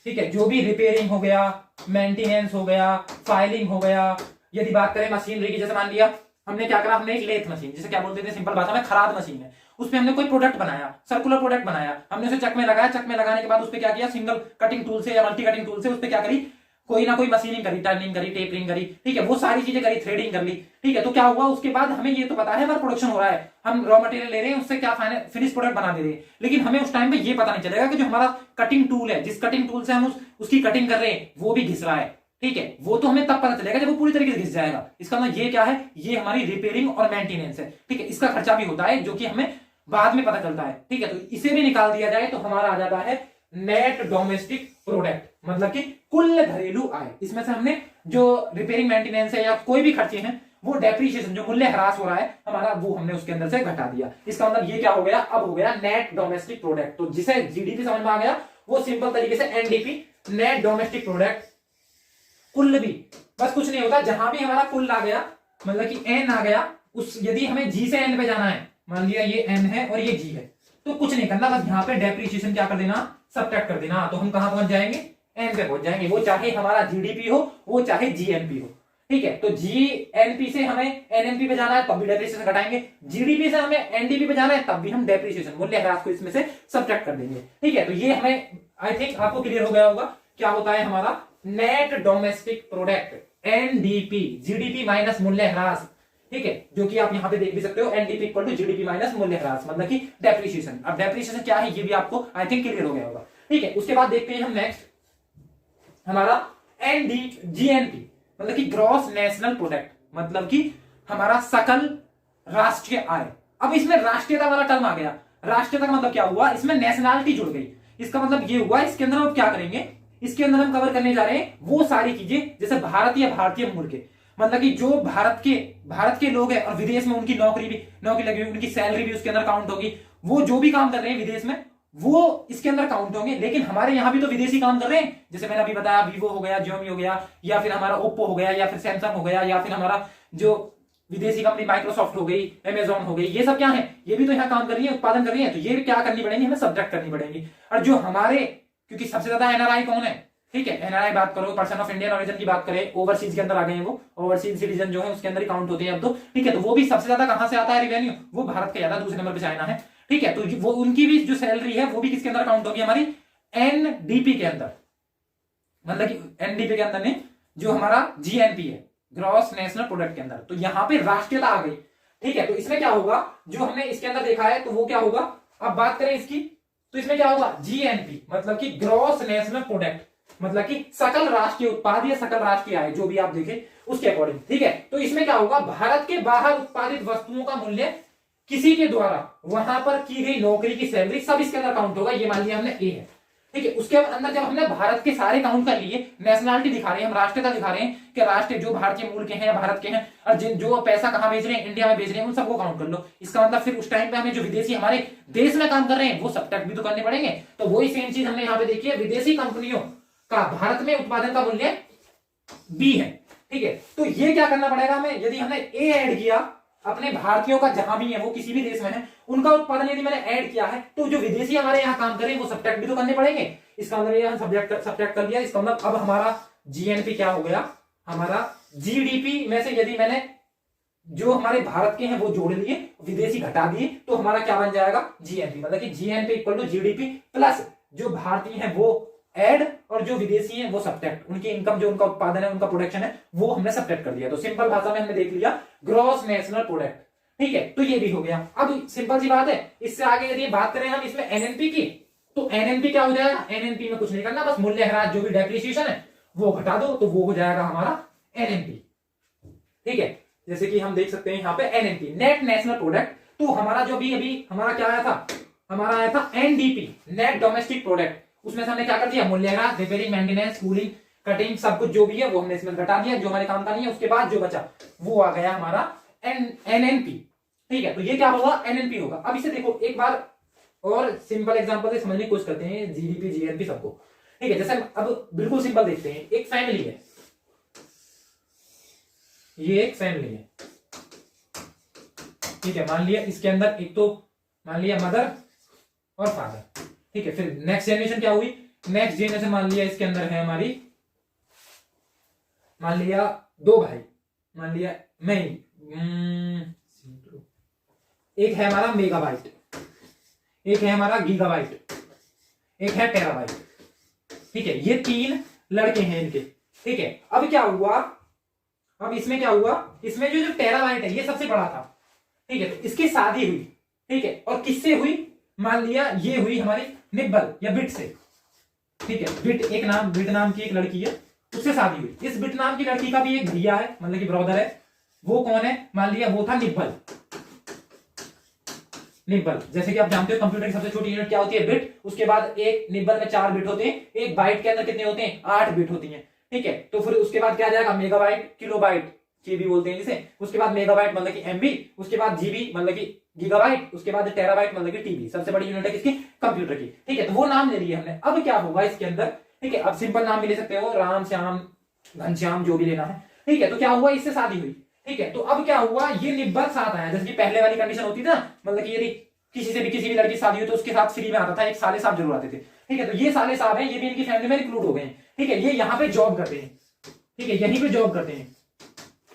ठीक है, जो भी रिपेयरिंग हो गया, मेंटेनेंस हो गया, फाइलिंग हो गया, यदि बात करें मशीनरी की, जैसे मान लिया हमने क्या करा, हमने एक लेथ मशीन, जिसे क्या बोलते थे सिंपल भाषा में खराद मशीन है, उसमें हमने कोई प्रोडक्ट बनाया, सर्कुलर प्रोडक्ट बनाया, हमने उसे चक में लगाया, चक में लगाने के बाद उस पर क्या किया, सिंगल कटिंग टूल से या मल्टी कटिंग टूल से उस पर क्या करी, कोई ना कोई मशीनिंग करी, टर्निंग करी, टेपरिंग करी, ठीक है, वो सारी चीजें करी, थ्रेडिंग कर ली। ठीक है, तो क्या हुआ, उसके बाद हमें ये तो पता है हमारा प्रोडक्शन हो रहा है, हम रॉ मटेरियल ले रहे हैं, उससे क्या फिनिश प्रोडक्ट बना दे रहे हैं, लेकिन हमें उस टाइम पे ये पता नहीं चलेगा कि जो हमारा कटिंग टूल है, जिस कटिंग टूल से हम उसकी कटिंग कर रहे हैं, वो भी घिस रहा है। ठीक है, वो तो हमें तब पता चलेगा जब वो पूरी तरीके से घिस जाएगा। इसका मतलब ये क्या है, ये हमारी रिपेयरिंग और मेंटेनेंस है। ठीक है, इसका खर्चा भी होता है, जो कि हमें बाद में पता चलता है। ठीक है, तो इसे भी निकाल दिया जाए तो हमारा आ जाता है नेट डोमेस्टिक प्रोडक्ट, मतलब कि कुल घरेलू आय। इसमें से हमने जो रिपेयरिंग मेंटेनेंस है या कोई भी खर्चे हैं, वो डेप्रिसिएशन, जो मूल्य ह्रास हो रहा है हमारा, वो हमने उसके अंदर से घटा दिया। इसका मतलब ये क्या हो गया, अब हो गया नेट डोमेस्टिक प्रोडक्ट। तो जिसे जीडीपी समझ में आ गया, वो सिंपल तरीके से एनडीपी, नेट डोमेस्टिक प्रोडक्ट, कुल भी, बस कुछ नहीं होता, जहां भी हमारा कुल आ गया, मतलब कि एन आ गया, उस यदि हमें जी से एन पे जाना है, मान लिया ये एन है और ये जी है, तो कुछ नहीं करना, बस यहाँ पे डेप्रिसिएशन क्या कर देना, सब्ट्रैक्ट कर देना, तो हम कहां पहुंच जाएंगे, एन पे पहुंच जाएंगे। वो चाहे हमारा जीडीपी हो, वो चाहे जीएनपी हो। ठीक है, तो जीएनपी से हमें एनएमपी पे जाना है, तब भी डेप्रिसिएशन घटाएंगे, जीडीपी से हमें एनडीपी पे जाना है, तब भी हम डेप्रिसिएशन, मूल्यह्रास को इसमें से सब्ट्रैक्ट कर देंगे। ठीक है, तो ये हमें, आई थिंक आपको क्लियर हो गया होगा क्या होता है हमारा net domestic product, NDP, GDP minus मूल्यह्रास। ठीक है, जो कि आप यहां पे देख भी सकते हो, NDP equal to GDP minus मूल्यह्रास, मतलब कि डेप्रिसिएशन। अब डेप्रिसिएशन क्या है, ये भी आपको आई थिंक क्लियर हो गया होगा। ठीक है, उसके बाद देखते हैं हम नेक्स्ट हमारा जीएनपी, मतलब कि ग्रॉस नेशनल प्रोडक्ट, मतलब कि हमारा सकल राष्ट्रीय आय। अब इसमें राष्ट्रीयता वाला टर्म आ गया। राष्ट्रीयता का मतलब क्या हुआ, इसमें नेशनलिटी जुड़ गई। इसका मतलब ये हुआ, इसके अंदर हम क्या करेंगे, इसके अंदर हम कवर करने जा रहे हैं वो सारी चीजें जैसे भारत या भारतीय मूल के, मतलब कि जो भारत के लोग हैं और विदेश में उनकी नौकरी लगी हुई, उनकी सैलरी भी उसके अंदर काउंट होगी। वो जो भी काम कर रहे हैं विदेश में, वो इसके अंदर काउंट होंगे। लेकिन हमारे यहां भी तो विदेशी काम कर रहे हैं, जैसे मैंने अभी बताया, वीवो हो गया, जियोमी हो गया, या फिर हमारा ओप्पो हो गया, या फिर सैमसंग हो गया, या फिर हमारा जो विदेशी कंपनी माइक्रोसॉफ्ट हो गई, अमेजॉन हो गई, ये सब क्या है, ये भी तो यहाँ काम कर रही है, उत्पादन कर रही है। तो ये क्या करनी पड़ेगी, हमें सब्जेक्ट करनी पड़ेगी। और जो हमारे, क्योंकि सबसे ज्यादा एनआरआई कौन है, ठीक है, एनआरआई बात करो, पर्सन ऑफ इंडियन ओरिजिन की बात करें, ओवरसीज के अंदर आ गए हैं, वो ओवरसीज सिटीजन जो है उसके अंदर ही काउंट होते हैं अब तो। ठीक है, तो वो भी सबसे ज्यादा कहां से आता है रेवेन्यू, वो भारत के ज्यादा, दूसरे नंबर पे चाइना है। ठीक है, तो वो उनकी भी जो सैलरी है वो भी किसके अंदर काउंट होगी, हमारी एनडीपी के अंदर, मतलब कि एनडीपी के अंदर नहीं, जो हमारा जीएनपी है, ग्रॉस नेशनल प्रोडक्ट के अंदर। तो यहां पे राष्ट्रीयता आ गई। ठीक है, तो इसमें क्या होगा, जो हमने इसके अंदर देखा है, तो वो क्या होगा, अब बात करें इसकी, तो इसमें क्या होगा, जीएनपी मतलब कि ग्रॉस नेशनल प्रोडक्ट, मतलब कि सकल राष्ट्रीय उत्पाद या सकल राष्ट्रीय आय, जो भी आप देखें, उसके अकॉर्डिंग, ठीक है। तो इसमें क्या होगा, भारत के बाहर उत्पादित वस्तुओं का मूल्य किसी के द्वारा वहां पर की गई नौकरी की सैलरी सब इसके अंदर काउंट होगा। ये मान लिया हमने ए है, ठीक है। उसके अंदर जब हमने भारत के सारे काउंट कर लिए, नेशनलिटी दिखा रहे हैं, हम राष्ट्रीयता दिखा रहे हैं कि राष्ट्र जो भारतीय मूल के हैं, भारत के हैं, और जो पैसा कहां भेज रहे हैं, इंडिया में भेज रहे हैं, उन सबको काउंट कर लो। इसका मतलब फिर उस टाइम पे हमें जो विदेशी हमारे देश में काम कर रहे हैं वो सब टैक्स भी तो करने पड़ेंगे। तो वही सेम चीज हमने यहाँ पे देखी है, विदेशी कंपनियों का भारत में उत्पादन का मूल्य बी है, ठीक है। तो ये क्या करना पड़ेगा हमें, यदि हमने ए ऐड किया अपने भारतीयों का जहां भी है वो किसी भी देश में है, उनका उत्पादन यदि मैंने ऐड किया है, तो जो विदेशी हमारे यहाँ काम करें वो सब्ट्रैक्ट भी तो करने पड़ेंगे। इसका मतलब ये हम सब्ट्रैक्ट कर लिया। इसका मतलब अब हमारा जीएनपी क्या हो गया, हमारा जीडीपी में से यदि मैंने जो हमारे भारत के हैं वो जोड़ लिए, विदेशी घटा दिए, तो हमारा क्या बन जाएगा, जीएनपी। मतलब कि GNP equal to GDP plus जो भारतीय है वो ऐड और जो विदेशी है वो सब्ट्रैक्ट, उनकी इनकम जो उनका उत्पादन है, उनका प्रोडक्शन है, वो हमने सब्ट्रैक्ट कर दिया। तो सिंपल भाषा में हमने देख लिया ग्रॉस नेशनल प्रोडक्ट, ठीक है। तो ये भी हो गया। अब सिंपल सी बात है, इससे आगे यदि बात करें हम इसमें एनएनपी की, तो एनएनपी क्या हो जाएगा, एनएनपी में कुछ नहीं करना, बस मूल्यह्रास जो भी डेप्रिसिएशन है वो घटा दो, तो वो हो जाएगा हमारा एनएनपी, ठीक है। जैसे कि हम देख सकते हैं यहाँ पे एनएनपी, नेट नेशनल प्रोडक्ट। तो हमारा जो भी अभी हमारा क्या आया था, हमारा आया था एनडीपी, नेट डोमेस्टिक प्रोडक्ट। उसमें से हमने क्या कर दिया, मूल्यह्रास, रिपेयरिंग, मेंटेनेंस, कूलिंग, कटिंग, सब कुछ जो भी है वो हमने इसमें घटा दिया, जो हमारे काम का नहीं है। उसके बाद जो बचा वो आ गया हमारा एनएनपी, ठीक है। तो ये क्या होगा, एनएनपी होगा। अब इसे देखो एक बार और सिंपल एग्जांपल से समझने की कोशिश करते हैं, जीडीपी, जीएनपी सबको, ठीक है। जैसे अब बिल्कुल सिंपल देखते हैं, एक फैमिली है, ये एक फैमिली है, ठीक है। मान लिया इसके अंदर एक तो मान लिया मदर और फादर, ठीक है। फिर नेक्स्ट जनरेशन क्या हुई, नेक्स्ट जनरेशन मान लिया इसके अंदर है हमारी, मान लिया दो भाई, मान लिया मैं, एक है हमारा मेगाबाइट, एक है हमारा गीगाबाइट, एक है टेराबाइट, ठीक है। ये तीन लड़के हैं इनके, ठीक है। अब क्या हुआ, अब इसमें क्या हुआ, इसमें जो टेराबाइट है ये सबसे बड़ा था, ठीक है। तो इसकी शादी हुई, ठीक है। और किससे हुई, मान लिया ये हुई हमारी निब्बल या बिट से, ठीक है। बिट नाम की एक लड़की है, उससे शादी हुई। इस बिट नाम की लड़की का भी एक भैया है, मतलब कि ब्रदर है, वो कौन है, मान लिया वो था निब्बल। निब्बल जैसे कि आप जानते हो कंप्यूटर की सबसे छोटी यूनिट क्या होती है, बिट। उसके बाद एक निब्बल में 4 बिट होते हैं, एक बाइट के अंदर कितने होते हैं, 8 बिट होती हैं, ठीक है। तो फिर उसके बाद क्या आ जाएगा, मेगाबाइट, किलोबाइट, जीबी बोलते हैं जिसे। उसके बाद मेगाबाइट मतलब कि एमबी, उसके बाद जीबी मतलब कि गीगाबाइट, उसके बाद टेराबाइट मतलब कि टीबी। सबसे बड़ी यूनिट है किसकी, कंप्यूटर की, ठीक है। तो वो नाम ले लिए हमने। अब क्या होगा इसके अंदर, ठीक है। अब सिंपल नाम भी ले सकते हो, राम, श्याम, घनश्याम, जो भी लेना है, ठीक है। तो क्या हुआ, इससे शादी हुई, ठीक है। तो अब क्या हुआ, ये निब्बल साथ आया। जैसे कि पहले वाली कंडीशन होती थी ना, मतलब कि यदि किसी से भी किसी भी लड़की से शादी हुई तो उसके साथ फ्री में आता था, एक साले साहब जरूर आते थे, ठीक है। तो ये साले साहब हैं, ये भी इनकी फैमिली में इंक्लूड हो गए हैं, ठीक है। ये यहाँ पे जॉब करते हैं, ठीक है, यहीं पे जॉब करते हैं,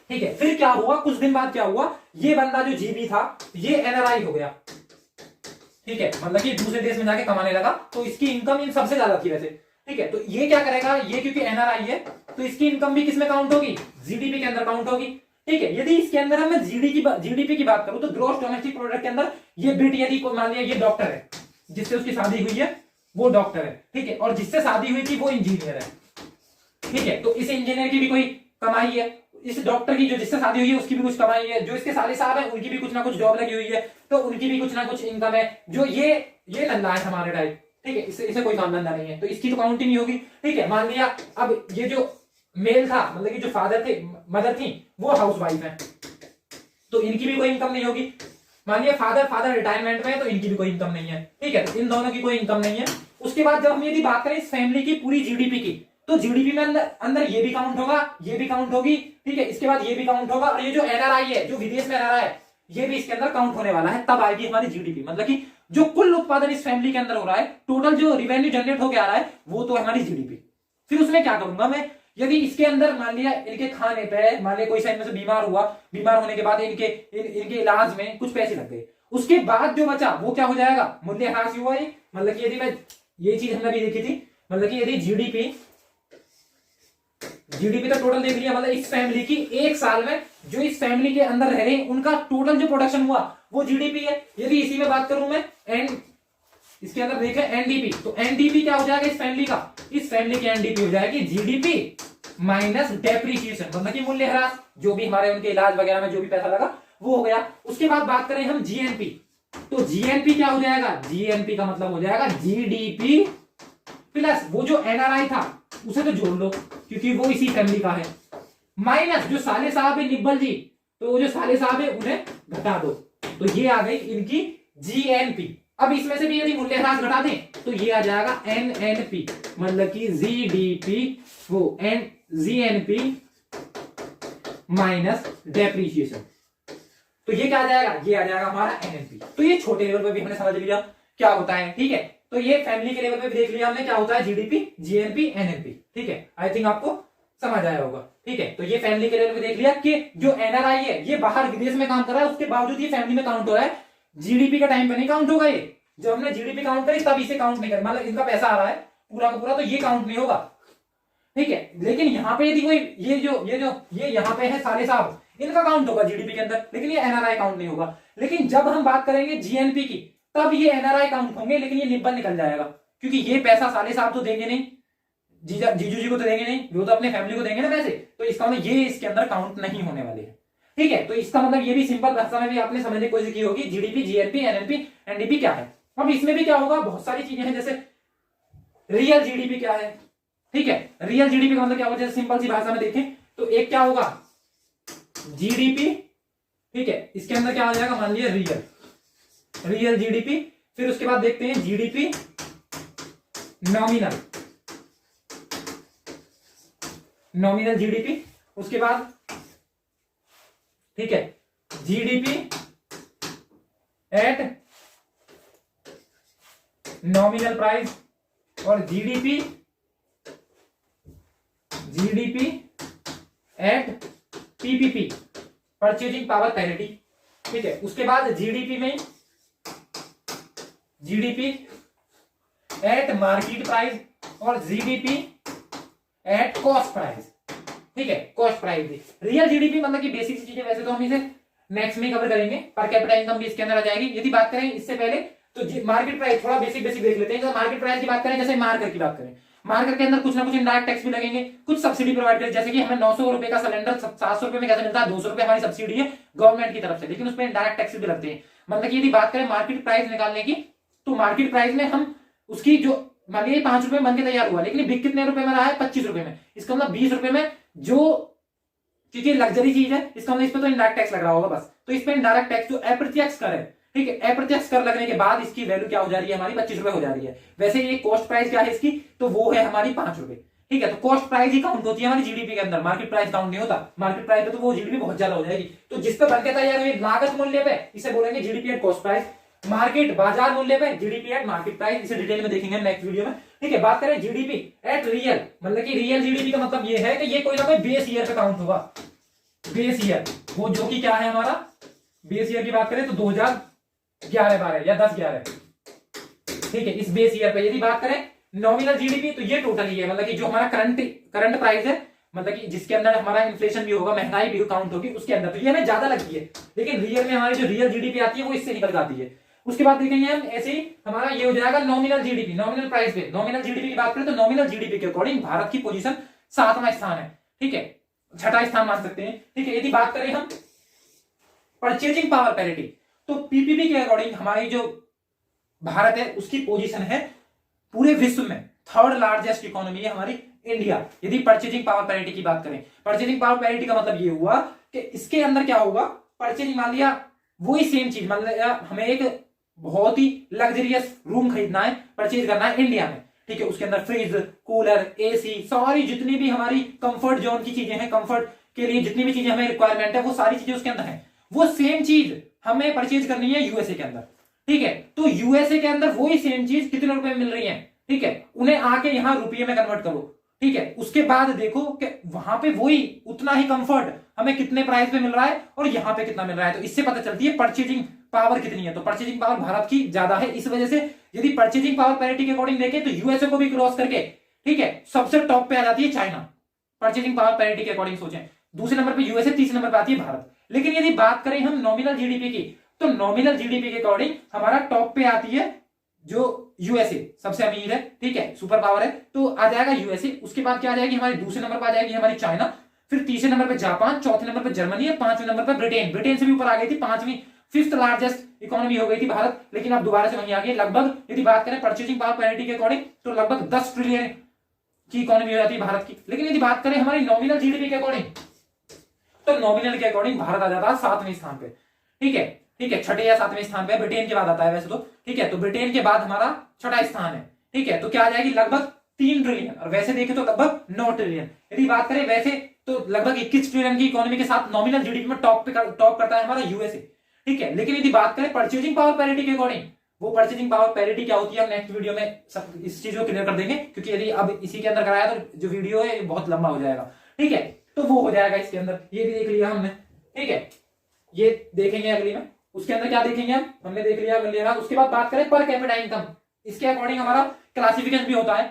ठीक है। फिर क्या हुआ, कुछ दिन बाद क्या हुआ, ये बंदा जो जीबी था ये एनआरआई हो गया, ठीक है। मतलब कि दूसरे देश में जाके कमाने लगा, तो इसकी इनकम इन सबसे ज्यादा थी वैसे, ठीक है। तो ये क्या करेगा, ये क्योंकि एनआरआई है तो इसकी इनकम भी किसमें काउंट होगी, जीडीपी के अंदर काउंट होगी, ठीक है। यदि इसके अंदर हम जीडीपी की बात करूं तो ग्रॉस डोमेस्टिक प्रोडक्ट के अंदर ये बिट, यदि मान लिया ये डॉक्टर है, जिससे उसकी शादी हुई है वो डॉक्टर है, ठीक है। और जिससे शादी हुई थी वो इंजीनियर है, ठीक है। तो इस इंजीनियर की भी कोई कमाई है, इस डॉक्टर की जो जिससे शादी हुई है उसकी भी कुछ कमाई है, जो इसके साले साहब है उनकी भी कुछ ना कुछ जॉब लगी हुई है, तो उनकी भी कुछ ना कुछ इनकम है। जो ये नल्ला है हमारे टाइप, ठीक है, इसे कोई काम धंधा नहीं है, तो इसकी तो काउंट ही नहीं होगी, ठीक है। मान लिया अब ये जो मेल था, मतलब कि जो फादर थे, मदर थी, वो हाउस वाइफ है, तो इनकी भी कोई इनकम नहीं होगी। मान लिया फादर रिटायरमेंट में है, तो इनकी भी कोई इनकम नहीं है, ठीक है। तो इन दोनों की कोई इनकम नहीं है। उसके बाद जब हम यदि बात करें इस फैमिली की पूरी जीडीपी की, तो जीडीपी में अंदर ये भी काउंट होगा, ये भी काउंट होगी, ठीक है। इसके बाद ये भी काउंट होगा, और ये जो एनआरआई है, जो विदेश में रह रहा है, ये भी इसके अंदर काउंट होने वाला है। तब आएगी हमारी जीडीपी, मतलब कि जो कुल उत्पादन इस फैमिली के अंदर हो रहा है, टोटल जो रिवेन्यू जनरेट होकर आ रहा है, वो तो हमारी जीडीपी। फिर उसमें क्या करूंगा मैं, यदि इसके अंदर मान लिया इनके खाने पे, मान लिया कोई सा इनमें से बीमार हुआ, बीमार होने के बाद इनके इलाज में कुछ पैसे लग गए, उसके बाद जो बचा वो क्या हो जाएगा, मूल्यह्रास हुआ। ये मतलब कि यदि मैं ये चीज हमने भी देखी थी, मतलब कि यदि जीडीपी तो टोटल देख लिया, मतलब इस फैमिली की एक साल में जो इस फैमिली के अंदर रह रहे हैं उनका टोटल जो प्रोडक्शन हुआ वो जीडीपी है। यदि इसी में बात करूं मैं, इसके अंदर देखें एनडीपी, तो एनडीपी क्या हो जाएगा इस फैमिली का, इस फैमिली की एनडीपी हो जाएगी जीडीपी माइनस डेप्रीशिएशन, मतलब कि मूल्यह्रास, जो भी हमारे उनके इलाज वगैरह में जो भी पैसा लगा वो हो गया। उसके बाद बात करें हम जीएनपी, तो जीएनपी क्या हो जाएगा, जीएनपी का मतलब हो जाएगा जीडीपी प्लस वो जो एनआरआई था उसे तो जोड़ लो क्योंकि वो इसी फैमिली का है, माइनस जो साले साहब है निब्बल जी, तो वो जो साले साहब है उन्हें घटा दो, तो ये आ गई इनकी जीएनपी। अब इसमें से भी यदि मूल्यह्रास घटा दें तो ये आ जाएगा एनएनपी, मतलब कि जीडीपी वो एन जीएनपी माइनस डेप्रीशिएशन, तो ये क्या आ जाएगा, ये आ जाएगा हमारा एनएनपी। तो ये छोटे लेवल पे भी हमने समझ लिया क्या होता है, ठीक है। तो ये फैमिली के लेवल पे भी देख लिया हमने क्या होता है, जीडीपी, जीएनपी, एनएनपी, ठीक है। आई थिंक आपको समझ आया होगा, ठीक है। तो ये फैमिली के लेवल पे देख लिया कि जो एनआरआई है ये बाहर विदेश में काम कर रहा है, उसके बावजूद ये फैमिली में काउंट हो रहा है, जीडीपी का टाइम पे नहीं काउंट होगा। ये जब हमने जीडीपी काउंट करी तब इसे काउंट नहीं कर, मतलब इनका पैसा आ रहा है पूरा का पूरा, तो ये काउंट नहीं होगा, ठीक है। लेकिन यहाँ पे यदि कोई ये यहाँ पे है साले साहब, इनका काउंट होगा जीडीपी के अंदर, लेकिन ये एनआरआई काउंट नहीं होगा। लेकिन जब हम बात करेंगे जीएनपी की तब ये एनआरआई काउंट होंगे, लेकिन ये निब्बल निकल जाएगा क्योंकि ये पैसा साले साहब तो देंगे नहीं, जीजू जी को तो देंगे नहीं, वो तो अपने फैमिली को देंगे ना पैसे, तो इसका मतलब ये इसके अंदर काउंट नहीं होने वाले हैं, ठीक है। तो इसका मतलब ये भी सिंपल भाषा में भी आपने समझने की कोशिश की होगी जीडीपी, जीएनपी, एनएनपी, एनडीपी क्या है। अब इसमें भी क्या होगा, बहुत सारी चीजें हैं, जैसे रियल जीडीपी क्या है, ठीक है। रियल जीडीपी का मतलब क्या होगा, जैसे सिंपल सी भाषा में देखें तो एक क्या होगा जीडीपी, ठीक है, इसके अंदर क्या आ जाएगा, मान लिया रियल जीडीपी, फिर उसके बाद देखते हैं जीडीपी नॉमिनल जीडीपी, उसके बाद ठीक है जीडीपी एट नॉमिनल प्राइस, और GDP at PPP purchasing power parity, ठीक है। उसके बाद जीडीपी में जीडीपी एट मार्केट प्राइस और जीडीपी एट कॉस्ट प्राइस, ठीक है, कॉस्ट प्राइस। रियल जीडीपी मतलब कि बेसिक चीजें, वैसे तो हम इसे नेक्स्ट में कवर करेंगे, पर कैपिटा इनकम भी इसके अंदर आ जाएगी। यदि बात करें इससे पहले तो मार्केट प्राइस थोड़ा बेसिक देख लेते हैं। तो मार्केट प्राइस की बात करें, जैसे मार्कर की बात करें, मार्केट के अंदर कुछ ना कुछ इनडायरेक्ट टैक्स भी लगेंगे, कुछ सब्सिडी प्रोवाइड करें, जैसे कि हमें 900 रुपए का सिलेंडर 700 रुपए में कैसे मिलता है, 200 रुपए हमारी सब्सिडी है गवर्नमेंट की तरफ से, लेकिन उसमें इनडायरेक्ट टैक्स भी लगते हैं। मतलब कि यदि बात करें मार्केट प्राइस निकालने की, तो मार्केट प्राइस में हम उसकी जो मान लीजिए 5 रुपए बन के तैयार हुआ, लेकिन बिक कितने रुपए में रहा है, 25 रुपए में, इसका मतलब 20 रुपए में, जो क्योंकि लग्जरी चीज है इसका मतलब इस पर तो इनडायरेक्ट टैक्स लग रहा होगा बस, तो इस पर इनडायरेक्ट टैक्स जो अप्रत्यक्ष कर है, ठीक है, अप्रत्यक्ष कर लगने के बाद इसकी वैल्यू क्या हो जा रही है, हमारी 25 रुपए हो जा रही है। वैसे ये कॉस्ट प्राइस क्या है इसकी, तो वो है हमारी 5 रुपए, ठीक है। तो कॉस्ट प्राइस ही काउंट होती है हमारी जीडीपी के अंदर, मार्केट प्राइस काउंट नहीं होता। मार्केट प्राइस पे तो वो जीडीपी बहुत ज्यादा हो जाएगी। तो जिस पे बनके तैयार हुई लागत मूल्य पे इसे बोलेंगे GDP at cost price, market बाजार मूल्य पे जीडीपी एट मार्केट प्राइस, इसे डिटेल में देखेंगे नेक्स्ट वीडियो में, ठीक है। बात करें जीडीपी एट रियल, मतलब कि रियल जीडीपी का मतलब ये है कि ये कोई ना कोई बेस ईयर पे काउंट होगा, बेस ईयर, वो जो कि क्या है हमारा बेस ईयर की बात करें तो 2011-12 या 10-11, ठीक है। इस बेस ईयर पे यदि बात करें नॉमिनल जीडीपी, तो ये टोटल ही है, मतलब कि जो हमारा करंट प्राइस है, मतलब कि जिसके अंदर हमारा इन्फ्लेशन भी होगा, महंगाई भी काउंट होगी, उसके अंदर, तो ये हमें ज्यादा लगती है, लेकिन रियल में हमारी जो रियल जीडीपी आती है वो इससे निकल जाती है। उसके बाद देखेंगे हम ऐसे ही हमारा ये हो जाएगा नॉमिनल जीडीपी, नॉमिनल प्राइस पे। नॉमिनल जीडीपी की बात करें तो नॉमिनल जीडीपी के अकॉर्डिंग भारत की पोजीशन 7वां स्थान है, ठीक है, 6ठा स्थान मान सकते हैं, ठीक है। यदि बात करें हम परचेजिंग पावर पैरिटी, तो पीपीपी के अकॉर्डिंग हमारी जो भारत है उसकी पोजीशन है पूरे विश्व में 3rd लार्जेस्ट इकोनॉमी है हमारी इंडिया। यदि परचेजिंग पावर पैरिटी की बात करें, परचेजिंग पावर पैरिटी का मतलब ये हुआ कि इसके अंदर क्या होगा, परचेजिंग मान लिया वही सेम चीज, मान लिया हमें एक बहुत ही लग्जरियस रूम खरीदना है, परचेज करना है इंडिया में, ठीक है। उसके अंदर फ्रिज, कूलर, एसी, सारी जितनी भी हमारी कंफर्ट जोन की चीजें हैं, कंफर्ट के लिए जितनी भी चीजें हमें रिक्वायरमेंट है, वो सारी चीजें उसके अंदर है। वो सेम चीज हमें परचेज करनी है यूएसए के अंदर, ठीक है। तो यूएसए के अंदर वही सेम चीज कितने रुपए में मिल रही है, ठीक है, उन्हें आके यहां रुपये में कन्वर्ट करो, ठीक है। उसके बाद देखो कि वहां पे वही उतना ही कंफर्ट हमें कितने प्राइस पे मिल रहा है और यहां पे कितना मिल रहा है, तो इससे पता चलती है परचेजिंग पावर कितनी है। तो परचेजिंग पावर भारत की ज्यादा है, इस वजह से यदि परचेजिंग पावर पैरिटी के अकॉर्डिंग देखें तो यूएसए को भी क्रॉस करके, ठीक है, सबसे टॉप पे आ जाती है चाइना, परचेजिंग पावर पैरिटी के अकॉर्डिंग सोचें। दूसरे नंबर पे यूएसए, तीसरे नंबर पे आती है भारत। लेकिन यदि बात करें हम नॉमिनल जीडीपी की, तो नॉमिनल जीडीपी के अकॉर्डिंग हमारा टॉप पे आती है जो यूएसए सबसे अमीर है, ठीक है, सुपर पावर है, तो आ जाएगा यूएसए। उसके बाद क्या आ जाएगी हमारी दूसरे नंबर पर आ जाएगी हमारी चाइना, फिर तीसरे नंबर पर जापान, चौथे नंबर पर जर्मनी है, पांचवें नंबर पर ब्रिटेन। ब्रिटेन से भी ऊपर आ गई थी, पांचवी फिफ्थ लार्जेस्ट इकोनॉमी हो गई थी भारत, लेकिन अब दोबारा से वहीं आ गई। लगभग यदि बात करें परचेजिंग पावर पैरिटी के अकॉर्डिंग तो लगभग 10 ट्रिलियन की इकोनॉमी हो जाती है भारत की। लेकिन यदि बात करें हमारी नॉमिनल जीडीपी के अकॉर्डिंग तो नॉमिनल के अकॉर्डिंग भारत आ जाता है 7वें स्थान पे, ठीक है, ठीक है, छठे या 7वें स्थान पे, ब्रिटेन के बाद आता है वैसे तो, ठीक है। तो ब्रिटेन के बाद हमारा छठा स्थान है, ठीक है। तो क्या आ जाएगी लगभग 3 ट्रिलियन, और वैसे देखें तो लगभग 9 ट्रिलियन। यदि बात करें वैसे तो लगभग 21 ट्रिलियन की इकोनॉमी के साथ नॉमिनल जीडीपी में टॉप करता है हमारा यूएसए, ठीक है। लेकिन यदि बात करें परचेजिंग पावर पैरिटी के अकॉर्डिंग, वो परचेजिंग पावर पैरिटी क्या होती है हम नेक्स्ट वीडियो में सब इस चीज को क्लियर कर देंगे, क्योंकि यदि अब इसी के अंदर कराया तो जो वीडियो है बहुत लंबा हो जाएगा, ठीक है। तो वो हो जाएगा इसके अंदर, ये भी देख लिया हमने, ठीक है, ये देखेंगे अगली में। उसके अंदर क्या देखेंगे हमने देख लिया। उसके बाद बात करें पर कैपिटा इनकम, इसके अकॉर्डिंग हमारा क्लासिफिकेशन भी होता है।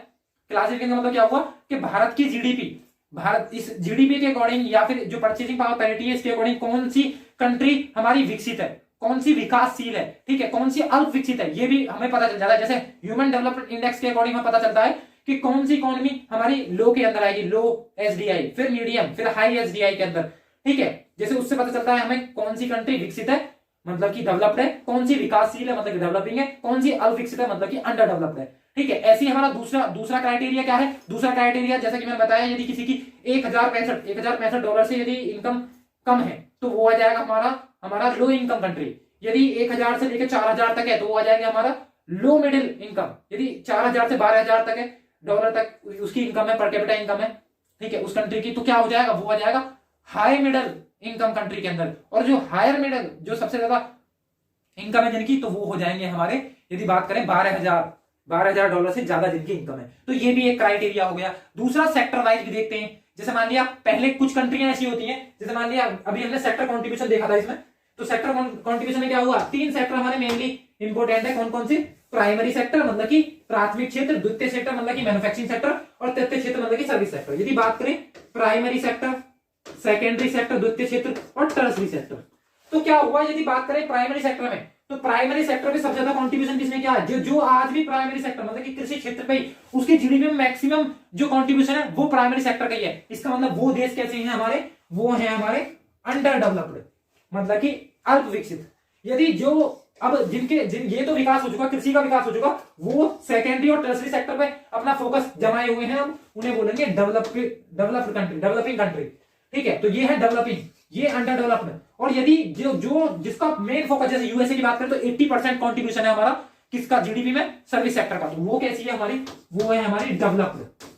क्लासिफिकेशन मतलब क्या हुआ कि भारत की जीडीपी, भारत इस जीडीपी के अकॉर्डिंग या फिर जो परचेजिंग पावर पैरिटी है इसके अकॉर्डिंग कौन सी कंट्री हमारी विकसित है, कौन सी विकासशील है, ठीक है, कौन सी अल्प विकसित है, ये भी हमें पता चल जाता है। जैसे ह्यूमन डेवलपमेंट इंडेक्स के अकॉर्डिंग हमें पता चलता है कि कौन सी इकोनॉमी हमारी लो के अंदर आएगी, लो एसडीआई, फिर मीडियम, फिर हाई एसडीआई के अंदर, ठीक है। जैसे उससे पता चलता है हमें कौन सी कंट्री विकसित है मतलब कि डेवलप्ड है, कौन सी विकासशील है मतलब कि डेवलपिंग है, कौन सी अल्प विकसित है मतलब कि अंडर डेवलप्ड है, ठीक है। ऐसी हमारा दूसरा क्राइटेरिया क्या है, दूसरा क्राइटेरिया जैसा कि मैंने बताया, यदि किसी की 1065 डॉलर से यदि इनकम कम है तो वो आ जाएगा हमारा लो इनकम कंट्री। यदि 1000 से लेकर 4000 तक है तो वो आ जाएगा हमारा लो मिडिल इनकम। यदि 4000 से 12000 तक है डॉलर तक उसकी इनकम है, पर कैपिटा इनकम है, ठीक है, उस कंट्री की, तो क्या हो जाएगा, वो आ जाएगा हाई मिडिल इनकम कंट्री के अंदर। और जो हायर मिडिल, जो सबसे ज्यादा इनकम है जिनकी, तो वो हो जाएंगे हमारे, यदि बात करें 12000 डॉलर से ज्यादा जिनकी इनकम है। तो ये भी एक क्राइटेरिया हो गया। दूसरा सेक्टर वाइज भी देखते हैं। जैसे मान लिया पहले कुछ कंट्रियां ऐसी होती हैं, जैसे मान लिया अभी हमने सेक्टर कॉन्ट्रीब्यूशन देखा था इसमें, तो सेक्टर कॉन्ट्रीब्यूशन में क्या हुआ, 3 सेक्टर हमारे मेनली इंपोर्टेंट है। कौन कौन से, प्राइमरी सेक्टर मतलब कि प्राथमिक क्षेत्र, द्वितीय सेक्टर मतलब कि मैन्युफैक्चरिंग सेक्टर, और तृतीय क्षेत्र मतलब कि सर्विस सेक्टर। यदि बात करें प्राइमरी सेक्टर, सेकेंडरी सेक्टर, द्वितीय क्षेत्र और टर्सरी सेक्टर, तो क्या हुआ यदि बात करें प्राइमरी सेक्टर में, तो प्राइमरी सेक्टर में सबसे ज्यादा कंट्रीब्यूशन किसने किया है, जो आज भी प्राइमरी सेक्टर मतलब कि कृषि क्षेत्र पे उसकी जीडीपी में मैक्सिमम जो कंट्रीब्यूशन है वो प्राइमरी सेक्टर का ही है। इसका मतलब वो देश कैसे हैं हमारे, वो हैं हमारे अंडर डेवलप्ड मतलब कि अल्प विकसित। यदि जो अब ये तो विकास हो चुका, कृषि का विकास हो चुका, वो सेकेंडरी और टर्सरी सेक्टर पे अपना फोकस जमाए हुए हैं, हम उन्हें बोलेंगे डेवलप्ड कंट्री, डेवलपिंग कंट्री, ठीक है। तो ये है डेवलपिंग, ये अंडर डेवलप्ड। और यदि जिसका मेन फोकस, जैसे यूएसए की बात करें तो 80% कॉन्ट्रीब्यूशन है हमारा किसका, जीडीपी में, सर्विस सेक्टर का। तो वो कैसी है हमारी, वो है हमारी डेवलप्ड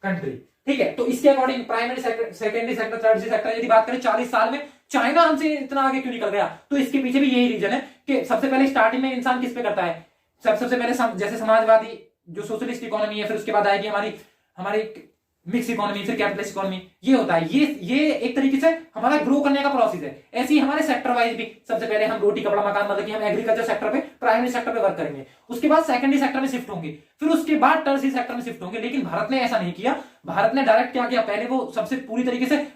कंट्री, ठीक है। तो इसके according primary sector, secondary sector, tertiary sector, यदि बात करें 40 साल में चाइना हमसे इतना आगे क्यों निकल गया, तो इसके पीछे भी यही रीजन है कि सबसे पहले स्टार्टिंग में इंसान किस पे करता है, सबसे पहले जैसे समाजवादी जो सोशलिस्ट इकोनॉमी है, फिर उसके बाद आएगी हमारी मिक्स इकोनॉमी, फिर कैपिटलिस्ट इकोनॉमी, ये होता है। ये एक तरीके से हमारा ग्रो करने का प्रोसेस है। ऐसे ही हमारे सेक्टर वाइज भी सबसे पहले हम रोटी कपड़ा मकान मतलब कि हम एग्रीकल्चर सेक्टर पे, प्राइमरी सेक्टर पे वर्क करेंगे, उसके बाद सेकेंडरी सेक्टर में शिफ्ट होंगे, फिर उसके बाद टर्सरी सेक्टर में शिफ्ट होंगे। लेकिन भारत ने ऐसा नहीं किया। भारत ने डायरेक्ट क्या किया, पहले वो सबसे पूरी तरीके से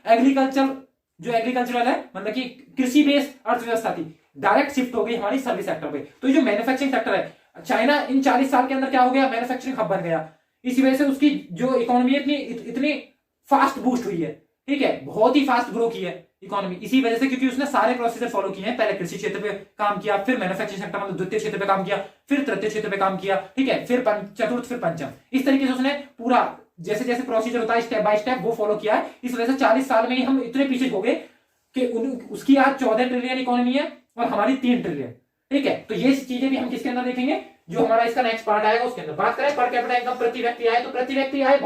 एग्रीकल्चरल है मतलब कि कृषि बेस्ड अर्थव्यवस्था थी, डायरेक्ट शिफ्ट हो गई हमारी सर्विस सेक्टर पे। तो ये जो मैन्युफैक्चरिंग सेक्टर है, चाइना इन 40 साल के अंदर क्या हो गया, मैन्युफैक्चरिंग हब बन गया। इसी वजह से उसकी जो इकोनॉमी है इतनी फास्ट बूस्ट हुई है, ठीक है, बहुत ही फास्ट ग्रो की है इकोनॉमी, इसी वजह से क्योंकि उसने सारे प्रोसीजर फॉलो किए हैं। पहले कृषि क्षेत्र पे काम किया, फिर मैन्युफैक्चरिंग सेक्टर मतलब द्वितीय क्षेत्र पे काम किया, फिर तृतीय क्षेत्र पे काम किया, ठीक है, फिर चतुर्थ, फिर पंचम, इस तरीके से उसने पूरा जैसे जैसे प्रोसीजर होता है स्टेप बाय स्टेप वो फॉलो किया है। इस वजह से 40 साल में ही हम इतने पीछे हो गए कि उसकी आज 14 ट्रिलियन इकोनॉमी है और हमारी 3 ट्रिलियन, ठीक है। तो ये चीजें भी हम किसके अंदर देखेंगे, जो हमारा इसका नेक्स्ट पार्ट आएगा उसके अंदर। बात करें पर कैपिटा इनकम प्रति व्यक्ति आए, तो प्रति व्यक्ति आए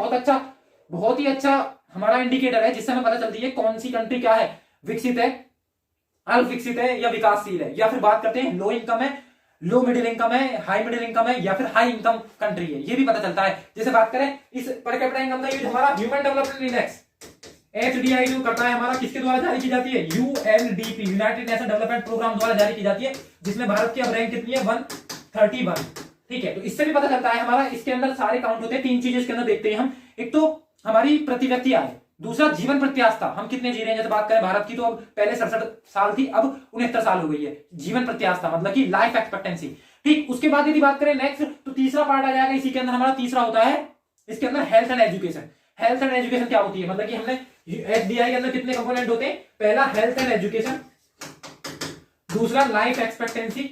बहुत ही अच्छा हमारा इंडिकेटर है, जिससे हमें पता चलती है कौन सी कंट्री क्या है, विकसित है, अल्प विकसित है या विकासशील है। या फिर बात करते हैं लो इनकम है, लो मिडिल इनकम है, हाई मिडिल इनकम है, या फिर हाई इनकम कंट्री है, ये भी पता चलता है। जैसे बात करें इस पर कैपिटा इनकम का यूज हमारा ह्यूमन डेवलपमेंट इंडेक्स HDI जो करता है हमारा, किसके द्वारा जारी की जाती है, UNDP, united nation development programme द्वारा जारी की जाती है, जिसमें भारत की अब रैंक कितनी है, 131, ठीक है। तो इससे भी पता चलता है हमारा, इसके अंदर सारे काउंट होते हैं। 3 चीजें इसके अंदर देखते हैं हम। एक तो हमारी प्रति व्यक्ति आय, दूसरा जीवन प्रत्याशा, हम कितने जी रहे हैं, जैसे बात करें भारत की तो अब पहले 67 साल थी, अब 69 साल हो गई है। जीवन प्रत्याशा मतलब कि लाइफ एक्सपेक्टेंसी। ठीक, उसके बाद यदि बात करें नेक्स्ट, तो तीसरा पार्ट आ जाएगा इसी के अंदर, हमारा तीसरा होता है इसके अंदर health and education. Health and education क्या होती है, मतलब कि हमने एसडीआई के अंदर कितने कंपोनेंट होते हैं, पहला हेल्थ एंड एजुकेशन, दूसरा लाइफ एक्सपेक्टेंसी,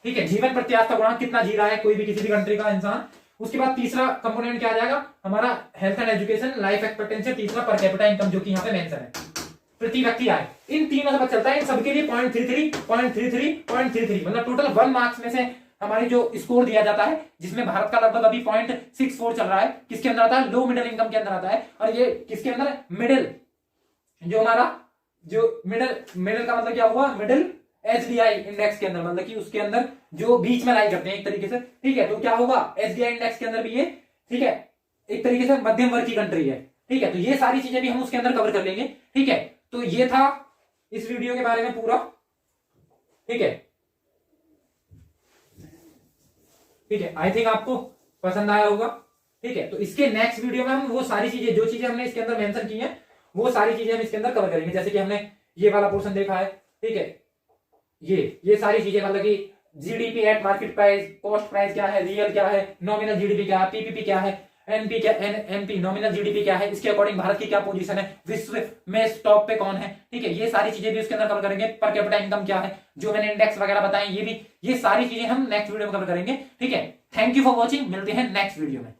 ठीक है, जीवन प्रत्याशा गुणांक कितना जी रहा है कोई भी किसी भी कंट्री का इंसान। उसके बाद तीसरा कंपोनेंट क्या आ जाएगा हमारा health and education, life expectancy, तीसरा पर कैपिटा इनकम जो कि यहाँ पे मेंशन है, प्रति व्यक्ति आय। इन तीनों से पता चलता है, इन सबके लिए 0.33 0.33 0.33 मतलब टोटल 1 मार्क्स में से हमारी जो स्कोर दिया जाता है, जिसमें भारत का लगभग अभी 0.64 चल रहा है, किसके अंदर आता है, लो मिडिल इनकम के अंदर आता है। और ये किसके अंदर, मिडिल, जो हमारा जो मिडिल का मतलब क्या हुआ, मिडिल एसडीआई इंडेक्स के अंदर, मतलब कि उसके अंदर जो बीच में लाई करते हैं एक तरीके से, ठीक है। तो क्या होगा, एसडीआई इंडेक्स के अंदर भी ये, ठीक है, एक तरीके से मध्यम वर्ग की कंट्री है, ठीक है। तो ये सारी चीजें भी हम उसके अंदर कवर कर लेंगे, ठीक है। तो ये था इस वीडियो के बारे में पूरा, ठीक है, ठीक है। आई थिंक आपको पसंद आया होगा, ठीक है। तो इसके नेक्स्ट वीडियो में हम वो सारी चीजें, जो चीजें हमने इसके अंदर मेंशन की हैं, वो सारी चीजें हम इसके अंदर कवर करेंगे। जैसे कि हमने ये वाला पोर्शन देखा है, ठीक है, ये सारी चीजें, मतलब कि GDP at market price, cost price क्या है, रियल क्या है, नॉमिनल जीडीपी क्या है, पीपीपी क्या है, एनपी क्या, एनपी नॉमिनल जीडीपी क्या है, इसके अकॉर्डिंग भारत की क्या पोजीशन है, विश्व में टॉप पे कौन है, ठीक है। ये सारी चीजें भी उसके अंदर कवर करेंगे। पर कैपिटा इनकम क्या है, जो मैंने इंडेक्स वगैरह बताए, ये सारी चीजें हम नेक्स्ट वीडियो में कवर करेंगे, ठीक है। थैंक यू फॉर वॉचिंग, मिलते हैं नेक्स्ट वीडियो में।